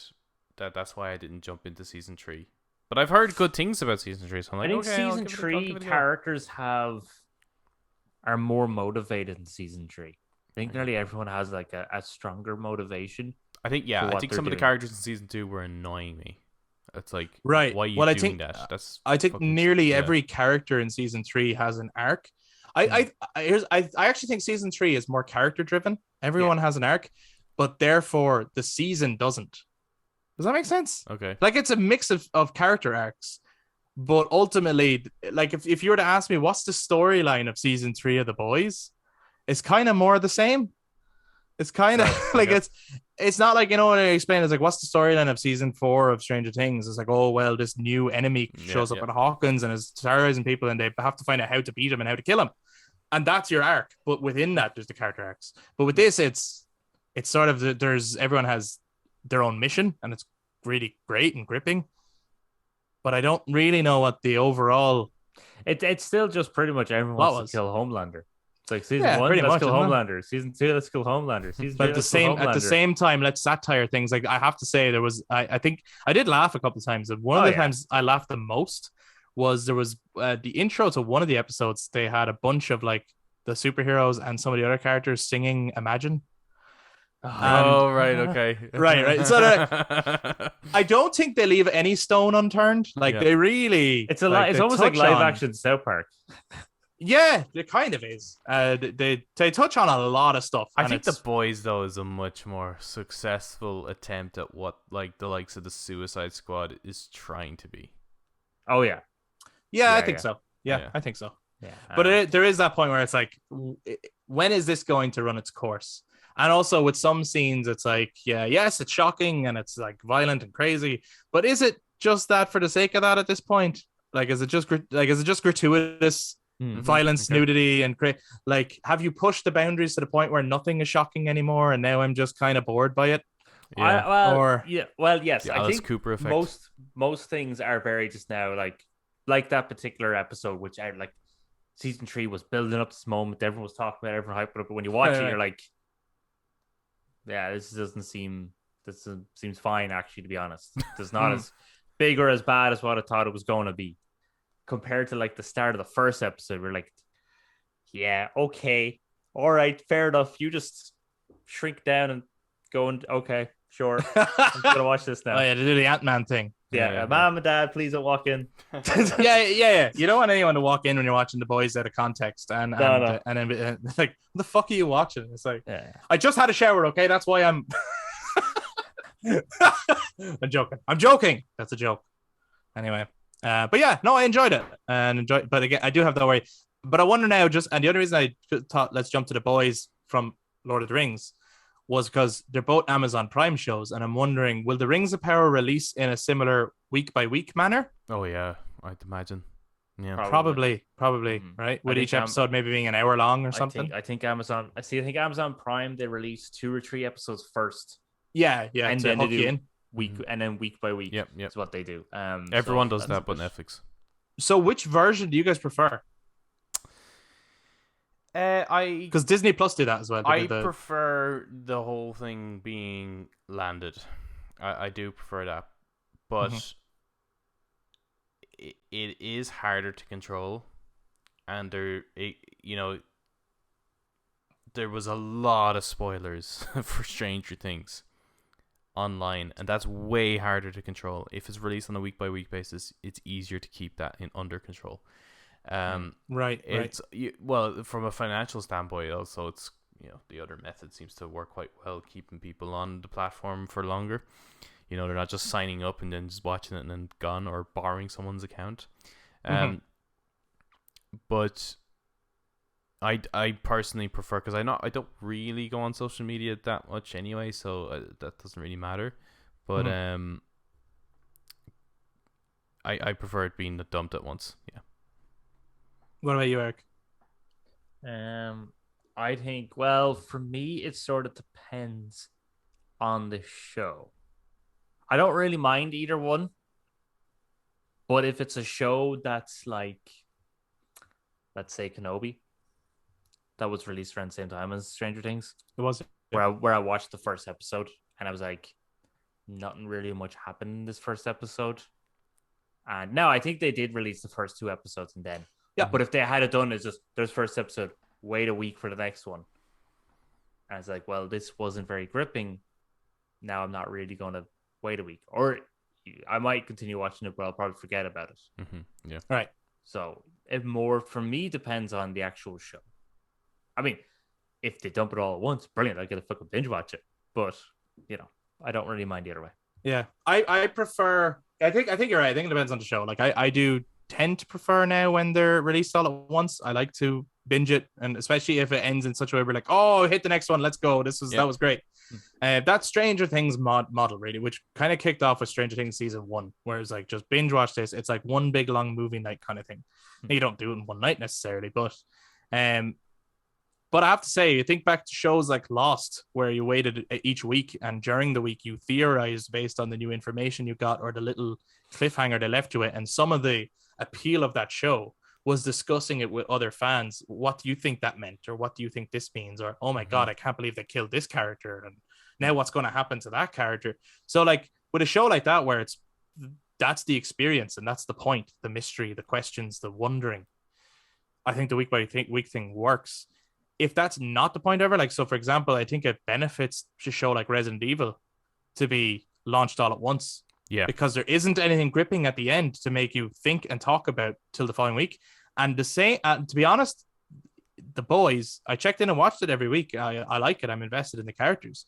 That's why I didn't jump into season 3. But I've heard good things about season 3, so I'm like, I think okay, season 3 characters are more motivated in season 3. I think nearly everyone has like a stronger motivation. I think some of the characters in season 2 were annoying me. It's like, right. Why are you doing that? I think nearly every character in season 3 has an arc. I actually think season 3 is more character driven. Everyone has an arc, but therefore the season doesn't. Does that make sense? Okay. Like it's a mix of character arcs, but ultimately, like if you were to ask me what's the storyline of season 3 of The Boys, it's kind of more the same. It's kind of like it's not like, you know what I explained. It's like, what's the storyline of season 4 of Stranger Things? It's like, oh well, this new enemy shows up at Hawkins and is terrorizing people, and they have to find out how to beat him and how to kill him, and that's your arc. But within that, there's the character arcs. But with this, it's sort of everyone has their own mission, and it's really great and gripping. But I don't really know what the overall. It's still just pretty much everyone wants to kill Homelander. It's like season 1, let's kill Homelander. Season 2, let's kill Homelander. Season 3, at the same time, let's satire things. Like I have to say, there was I think I did laugh a couple of times. And one of the times I laughed the most was there was the intro to one of the episodes. They had a bunch of like the superheroes and some of the other characters singing Imagine. Right, okay. right. So I don't think they leave any stone unturned. Like they really, it's almost like live action South Park. Yeah, it kind of is. They touch on a lot of stuff. I think The Boys though is a much more successful attempt at what like the likes of the Suicide Squad is trying to be. Oh yeah, I think so. Yeah, I think so. Yeah, but there is that point where it's like, when is this going to run its course? And also with some scenes, it's like, yes, it's shocking and it's like violent and crazy, but is it just that for the sake of that at this point? Like, is it just gratuitous violence, nudity, and like, have you pushed the boundaries to the point where nothing is shocking anymore, and now I'm just kind of bored by it? Yes. I think Cooper effect. Most things are very just now like that particular episode, which I like. Season 3 was building up this moment. Everyone was talking about it, everyone hyped it up. But when you watch it, you're like, yeah, this seems fine, actually, to be honest. It's not as big or as bad as what I thought it was going to be. Compared to like the start of the first episode, we're like, yeah, okay, all right, fair enough. You just shrink down and go and okay, sure. I'm gonna watch this now. Oh yeah, to do the Ant-Man thing. Yeah. Mom and Dad, please don't walk in. yeah. You don't want anyone to walk in when you're watching The Boys out of context, and then it's like, what the fuck are you watching? It's like, I just had a shower. Okay, that's why I'm. I'm joking. That's a joke. Anyway, but yeah, no, I enjoyed it But again, I do have that worry. But I wonder now, and the other reason I thought let's jump to The Boys from Lord of the Rings was because they're both Amazon Prime shows, and I'm wondering, will the Rings of Power release in a similar week-by-week manner? Oh yeah, I'd imagine. Yeah, probably, right? With each episode maybe being an hour long or something. I think Amazon Prime, they release 2 or 3 episodes first. Yeah, and then hook you in week by week. Yep. That's what they do. Everyone does that, but Netflix. So, which version do you guys prefer? Because Disney Plus did that as well. They I did the prefer the whole thing being landed. I do prefer that, but Mhm. it is harder to control, and there was a lot of spoilers for Stranger Things online, and that's way harder to control. If it's released on a week by week basis, it's easier to keep that in under control. right. Well, from a financial standpoint, also it's the other method seems to work quite well, keeping people on the platform for longer. They're not just signing up and then just watching it and then gone, or borrowing someone's account. Mhm. But I personally prefer, because I don't really go on social media that much anyway, so that doesn't really matter. But I prefer it being dumped at once. Yeah. What about you, Eric? I think, well, for me, it sort of depends on the show. I don't really mind either one, but if it's a show that's like, let's say Kenobi, that was released around the same time as Stranger Things, It was. where I watched the first episode and I was like, nothing really much happened in this first episode. And no, I think they did release the first 2 episodes and then. Yeah. But if they had it done, it's just there's first episode, wait a week for the next one. And it's like, well, this wasn't very gripping. Now I'm not really going to wait a week. Or I might continue watching it, but I'll probably forget about it. Mm-hmm. Yeah. Right. So it more, for me, depends on the actual show. I mean, if they dump it all at once, brilliant. I get to fucking binge watch it. But, I don't really mind either way. Yeah. I prefer. I think you're right. I think it depends on the show. Like I do tend to prefer now when they're released all at once. I like to binge it, and especially if it ends in such a way we're like, oh, hit the next one, let's go. That was great. That Stranger Things model really, which kind of kicked off with Stranger Things season 1, where it's like just binge watch this. It's like one big long movie night kind of thing. You don't do it in one night necessarily, but I have to say, you think back to shows like Lost, where you waited each week, and during the week you theorized based on the new information you got or the little cliffhanger they left to it. And some of the appeal of that show was discussing it with other fans. What do you think that meant? Or what do you think this means? Or, oh my God, I can't believe they killed this character. And now what's going to happen to that character? So like with a show like that, where that's the experience and that's the point, the mystery, the questions, the wondering, I think the week by week thing works. If that's not the point ever, like, so for example, I think it benefits a show like Resident Evil to be launched all at once. Yeah. Because there isn't anything gripping at the end to make you think and talk about till the following week. And the same, to be honest, The Boys, I checked in and watched it every week. I like it. I'm invested in the characters.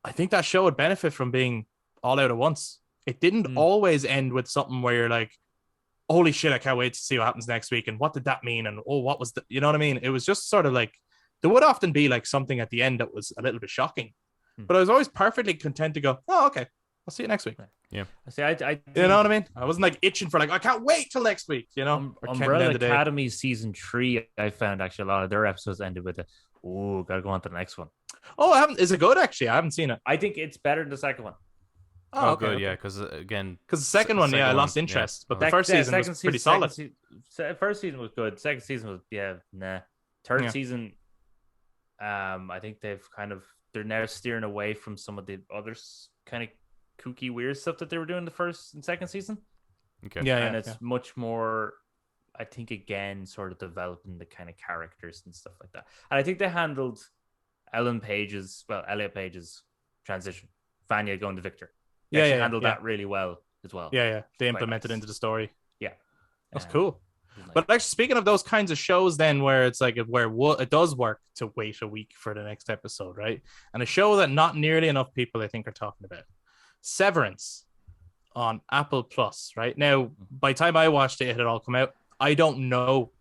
I think that show would benefit from being all out at once. It didn't always end with something where you're like, holy shit, I can't wait to see what happens next week. And what did that mean? And oh, what was the, you know what I mean? It was just sort of like, there would often be like something at the end that was a little bit shocking, but I was always perfectly content to go, oh, okay, I'll see you next week. Yeah. See, I you know what I mean? I wasn't like itching for like, I can't wait till next week, Umbrella Academy season 3, I found actually a lot of their episodes ended with gotta go on to the next one. Oh, I haven't. Is it good? Actually, I haven't seen it. I think it's better than the second one. Oh, okay, good. Yeah, because because the second one, I lost interest, but the first season was pretty solid. First season was good. Second season was nah. Third season, I think they're now steering away from some of the other kind of kooky, weird stuff that they were doing the first and second season. Okay. And it's much more, I think, again, sort of developing the kind of characters and stuff like that. And I think they handled Elliot Page's transition, Vanya going to Victor. They handled that really well as well. They implemented into the story. That's cool. Like, but actually, speaking of those kinds of shows, then where it's like where it does work to wait a week for the next episode, right? And a show that not nearly enough people, I think, are talking about, Severance on Apple Plus. Right now, by the time I watched it, it had all come out. I don't know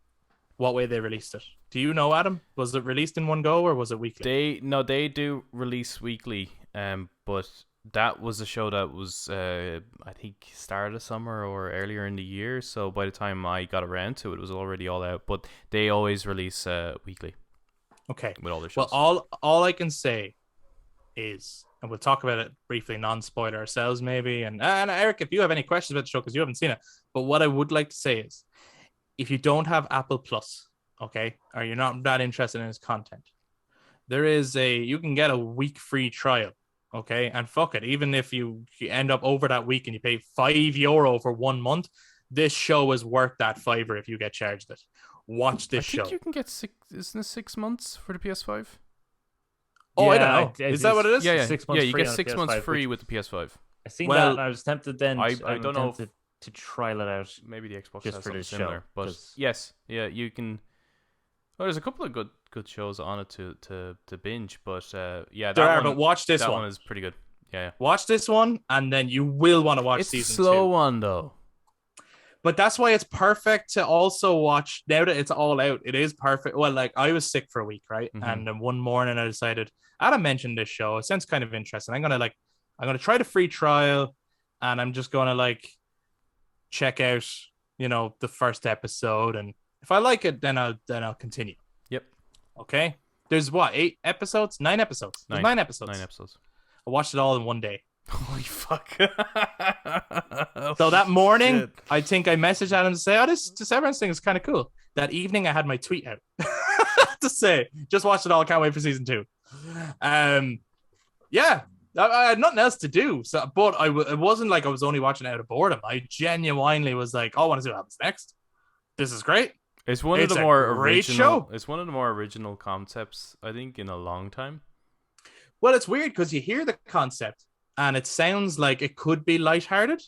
what way they released it. Do you know, Adam? Was it released in one go or was it weekly? They do release weekly, but that was a show that was I think start of summer or earlier in the year, so by the time I got around to it, it was already all out. But they always release weekly. Okay. With all their shows. Well, all I can say is, and we'll talk about it briefly, non-spoiler ourselves maybe, and Eric, if you have any questions about the show because you haven't seen it, but what I would like to say is, if you don't have Apple Plus, okay, or you're not that interested in his content, you can get a week free trial. Okay. And fuck it. Even if you end up over that week and you pay €5 for 1 month, this show is worth that fiver if you get charged it. Watch this show. I think you can get isn't it 6 months for the PS5? Oh, I don't know. Is that what it is? Yeah. 6 months you free get on 6 PS5, months free with the PS5. I seen that and I was tempted then. I don't know to trial it out. Maybe the Xbox just has for something this similar, show, but yes, yeah, you can. Well, there's a couple of good shows on it to binge, but yeah, but watch this one. That one. one is pretty good. Yeah. Watch this one, and then you will want to watch it's season 2. It's a slow one though. But that's why it's perfect to also watch now that it's all out. It is perfect. Well, like I was sick for a week, right? Mm-hmm. And then one morning I decided Adam mentioned this show. It sounds kind of interesting. I'm gonna try the free trial, and I'm just gonna like check out, the first episode, and if I like it, then I'll continue. Yep. Okay. There's 8 episodes? 9 episodes. 9 episodes. 9 episodes. I watched it all in one day. Holy fuck. So that morning, shit. I think I messaged Adam to say, this Severance thing is kind of cool. That evening, I had my tweet out to say, just watched it all. Can't wait for season 2. Yeah, I had nothing else to do. So, but it wasn't like I was only watching it out of boredom. I genuinely was like, I want to see what happens next. This is great. It's one of the more original. It's one of the more original concepts, I think, in a long time. Well, it's weird because you hear the concept and it sounds like it could be lighthearted,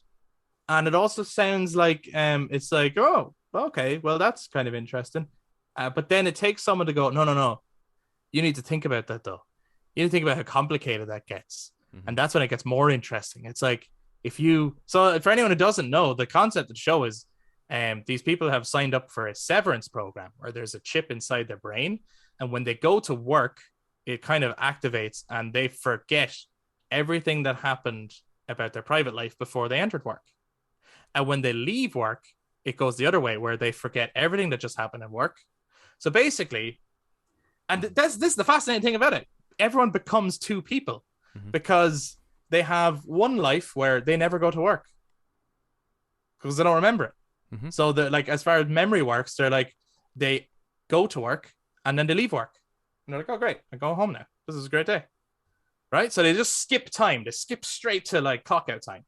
and it also sounds like it's like, oh, okay, well that's kind of interesting. But then it takes someone to go, no. You need to think about that though. You need to think about how complicated that gets, and that's when it gets more interesting. It's like so for anyone who doesn't know, the concept of the show is, these people have signed up for a severance program where there's a chip inside their brain, and when they go to work, it kind of activates and they forget everything that happened about their private life before they entered work. And when they leave work, it goes the other way where they forget everything that just happened at work. So basically, and this is the fascinating thing about it, everyone becomes 2 people because they have one life where they never go to work because they don't remember it. So they're like, as far as memory works, they're like, they go to work and then they leave work. And they're like, oh, great, I go home now. This is a great day. Right? So they just skip time. They skip straight to like clock out time.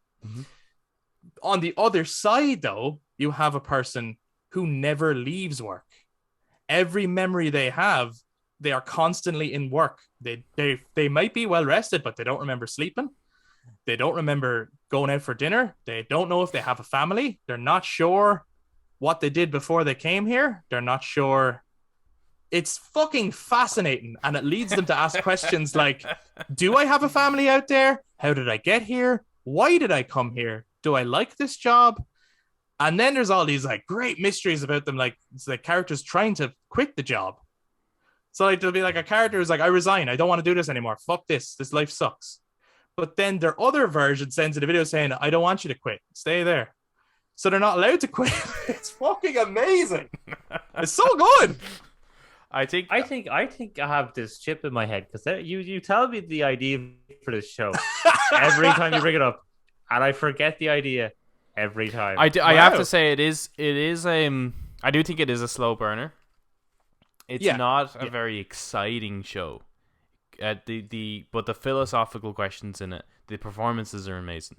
On the other side, though, you have a person who never leaves work. Every memory they have, they are constantly in work. They might be well rested, but they don't remember sleeping. They don't remember going out for dinner. They don't know if they have a family. They're not sure what they did before they came here. They're not sure. It's fucking fascinating. And it leads them to ask questions like, do I have a family out there? How did I get here? Why did I come here? Do I like this job? And then there's all these like great mysteries about them. Like it's the characters trying to quit the job. So like there'll be like a character who's like, I resign. I don't want to do this anymore. Fuck this. This life sucks. But then their other version sends in a video saying, I don't want you to quit. Stay there. So they're not allowed to quit. It's fucking amazing. It's so good. I think I have this chip in my head because you tell me the idea for this show every time you bring it up, and I forget the idea every time. I have to say it is I do think it is a slow burner. It's not a very exciting show. But the philosophical questions in it, the performances are amazing.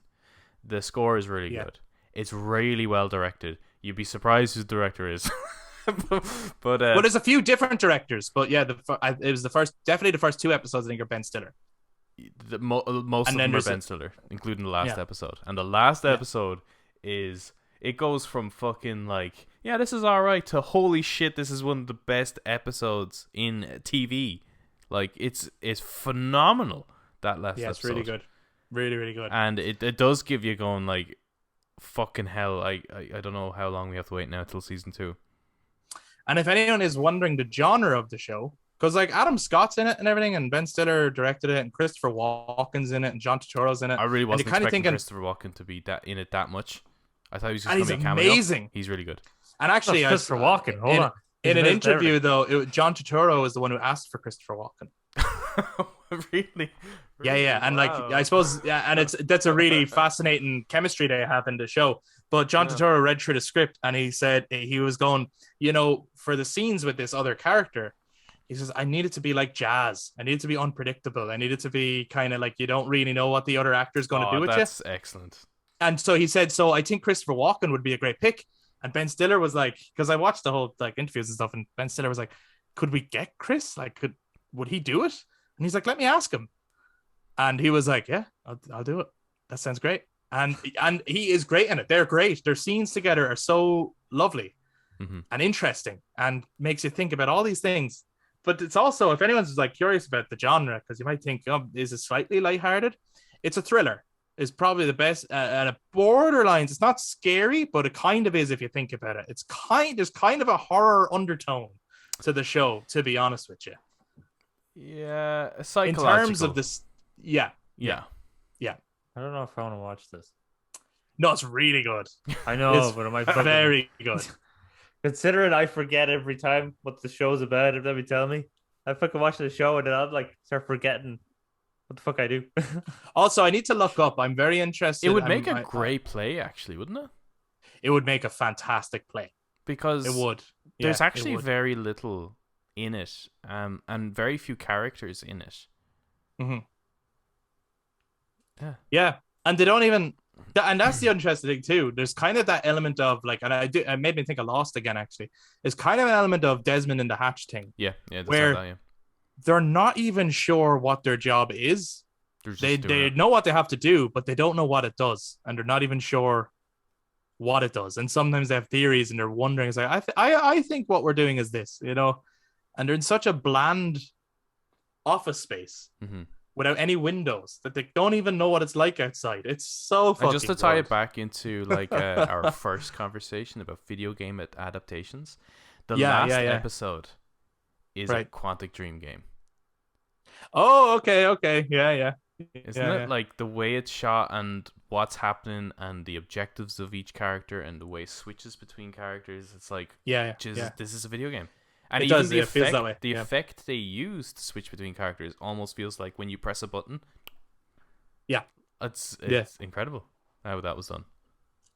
The score is really good. It's really well directed. You'd be surprised who the director is. but there's a few different directors. But yeah, it was definitely the first 2 episodes I think are Ben Stiller. Most of them are Ben Stiller, including the last episode. And the last episode it goes from fucking like, yeah, this is alright, to holy shit, this is one of the best episodes in TV. Like it's phenomenal, that last episode. It's really good. Really, really good. And it does give you going like, fucking hell, I don't know how long we have to wait now till season 2. And if anyone is wondering the genre of the show, because like Adam Scott's in it and everything, and Ben Stiller directed it, and Christopher Walken's in it, and John Turturro's in it. I really wasn't expecting Christopher Walken to be in it that much. I thought he was just going to be a cameo. Amazing. He's really good. And actually, Christopher Walken. Hold on. In an interview, though, John Turturro is the one who asked for Christopher Walken. Really? Yeah, Really? yeah, and like Wow. I suppose, yeah, and that's a really fascinating chemistry they have in the show. But John Yeah. Turturro read through the script and he said he was going, for the scenes with this other character, he says I need it to be like jazz. I need it to be unpredictable. I need it to be kind of like you don't really know what the other actor's going to Oh, do with you. that's excellent. And so he said, so I think Christopher Walken would be a great pick. And Ben Stiller was like, because I watched the whole like interviews and stuff, and Ben Stiller was like, could we get Chris? Like, would he do it? And he's like, let me ask him. And he was like, yeah, I'll do it. That sounds great. And he is great in it. They're great. Their scenes together are so lovely and interesting and makes you think about all these things. But it's also, if anyone's like curious about the genre, because you might think, is it slightly lighthearted? It's a thriller. Is probably the best at a borderlines. It's not scary, but it kind of is if you think about it. There's kind of a horror undertone to the show, to be honest with you. Yeah, In terms of this, yeah. I don't know if I want to watch this. No, it's really good. I know, It's but am I very good. Considering I forget every time what the show's about, if let me tell me. I fucking watch the show and then I'll like start forgetting what the fuck I do. Also, I need to look up. I'm very interested. It would make a great play, actually, wouldn't it? It would make a fantastic play. Because it would. There's actually very little in it, and very few characters in it. Mm-hmm. Yeah, and they don't even. And that's the interesting thing too. There's kind of that element of like, and it made me think of Lost again. Actually, it's kind of an element of Desmond in the Hatch thing. Yeah, that's where that, yeah. They're not even sure what their job is. They know what they have to do, but they don't know what it does, and they're not even sure what it does. And sometimes they have theories, and they're wondering. It's like I think what we're doing is this, and they're in such a bland office space. Without any windows, that they don't even know what it's like outside. It's so fucking. And just to tie it back into like our first conversation about video game adaptations, the last episode is a Quantic Dream game. Oh, okay, yeah. Isn't it like the way it's shot and what's happening and the objectives of each character and the way it switches between characters? It's like, this is a video game. And it even does, it feels that way. The effect they use to switch between characters almost feels like when you press a button. Yeah. It's incredible how that was done.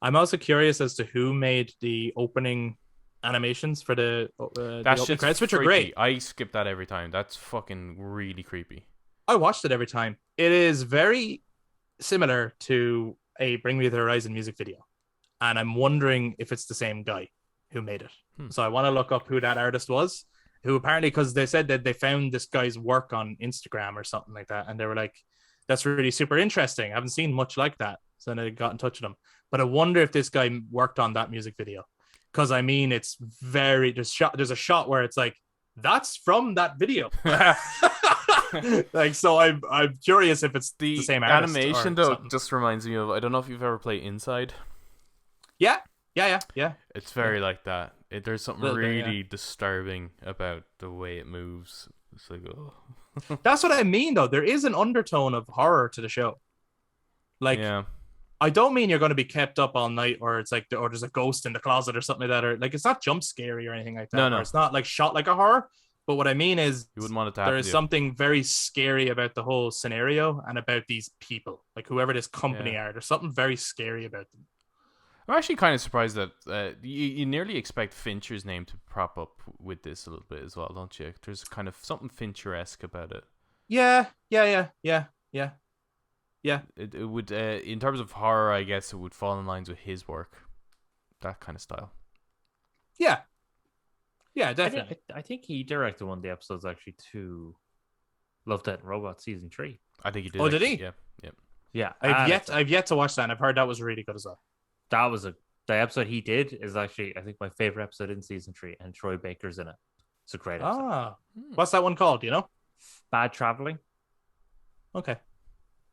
I'm also curious as to who made the opening animations for the opening credits, which are great. I skip that every time. That's fucking really creepy. I watched it every time. It is very similar to a Bring Me the Horizon music video. And I'm wondering if it's the same guy who made it. So I want to look up who that artist was, who apparently, because they said that they found this guy's work on Instagram or something like that, and they were like, that's really super interesting. I haven't seen much like that. So then they got in touch with him. But I wonder if this guy worked on that music video, because I mean, it's very there's a shot where it's like, that's from that video. Like, so I'm curious if it's the same artist. Animation though just reminds me of, I don't know if you've ever played Inside. Yeah. It's very like that. There's something really disturbing about the way it moves. It's like, oh. That's what I mean, though. There is an undertone of horror to the show. Like, I don't mean you're going to be kept up all night, or it's like, or there's a ghost in the closet or something like that, or like it's not jump scary or anything like that. No. It's not like shot like a horror. But what I mean is, you wouldn't want it to happen. There is something very scary about the whole scenario and about these people, like whoever this company are. There's something very scary about them. I'm actually kind of surprised that you nearly expect Fincher's name to prop up with this a little bit as well, don't you? There's kind of something Fincher-esque about it. Yeah. It would, in terms of horror, I guess it would fall in lines with his work, that kind of style. Yeah, definitely. I think he directed one of the episodes actually to Love, Death and Robots season 3. I think he did. Oh, did he? Yeah. I've yet to watch that, and I've heard that was really good as well. That was the episode he did is actually, I think, my favorite episode in season 3, and Troy Baker's in it. It's a great episode. What's that one called? Do you know? Bad Traveling. Okay,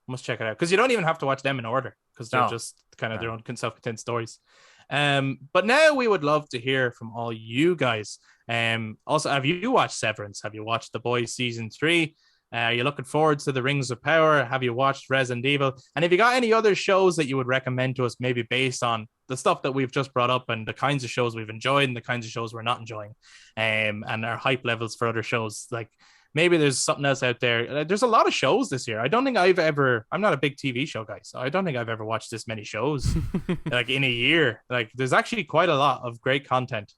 must check it out, because you don't even have to watch them in order, because they're just kind of their own self-contained stories. But now we would love to hear from all you guys. Also, have you watched Severance? Have you watched The Boys season 3? Are you looking forward to The Rings of Power? Have you watched Resident Evil? And if you got any other shows that you would recommend to us, maybe based on the stuff that we've just brought up and the kinds of shows we've enjoyed and the kinds of shows we're not enjoying, and our hype levels for other shows, like, maybe there's something else out there. There's a lot of shows this year. I don't think I'm not a big TV show guy, so I don't think I've ever watched this many shows like in a year. Like there's actually quite a lot of great content.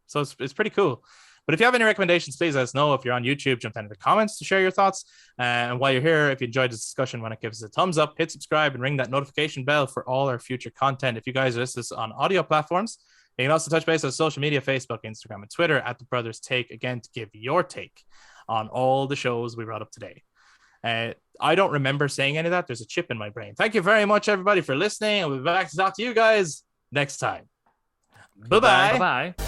So it's pretty cool. But if you have any recommendations, please let us know. If you're on YouTube, jump down in the comments to share your thoughts. And while you're here, if you enjoyed this discussion, want to give us a thumbs up, hit subscribe, and ring that notification bell for all our future content. If you guys are listening on audio platforms, you can also touch base on social media, Facebook, Instagram, and Twitter at The Brothers Take, again, to give your take on all the shows we brought up today. I don't remember saying any of that. There's a chip in my brain. Thank you very much, everybody, for listening. And we'll be back to talk to you guys next time. Bye-bye. Bye-bye.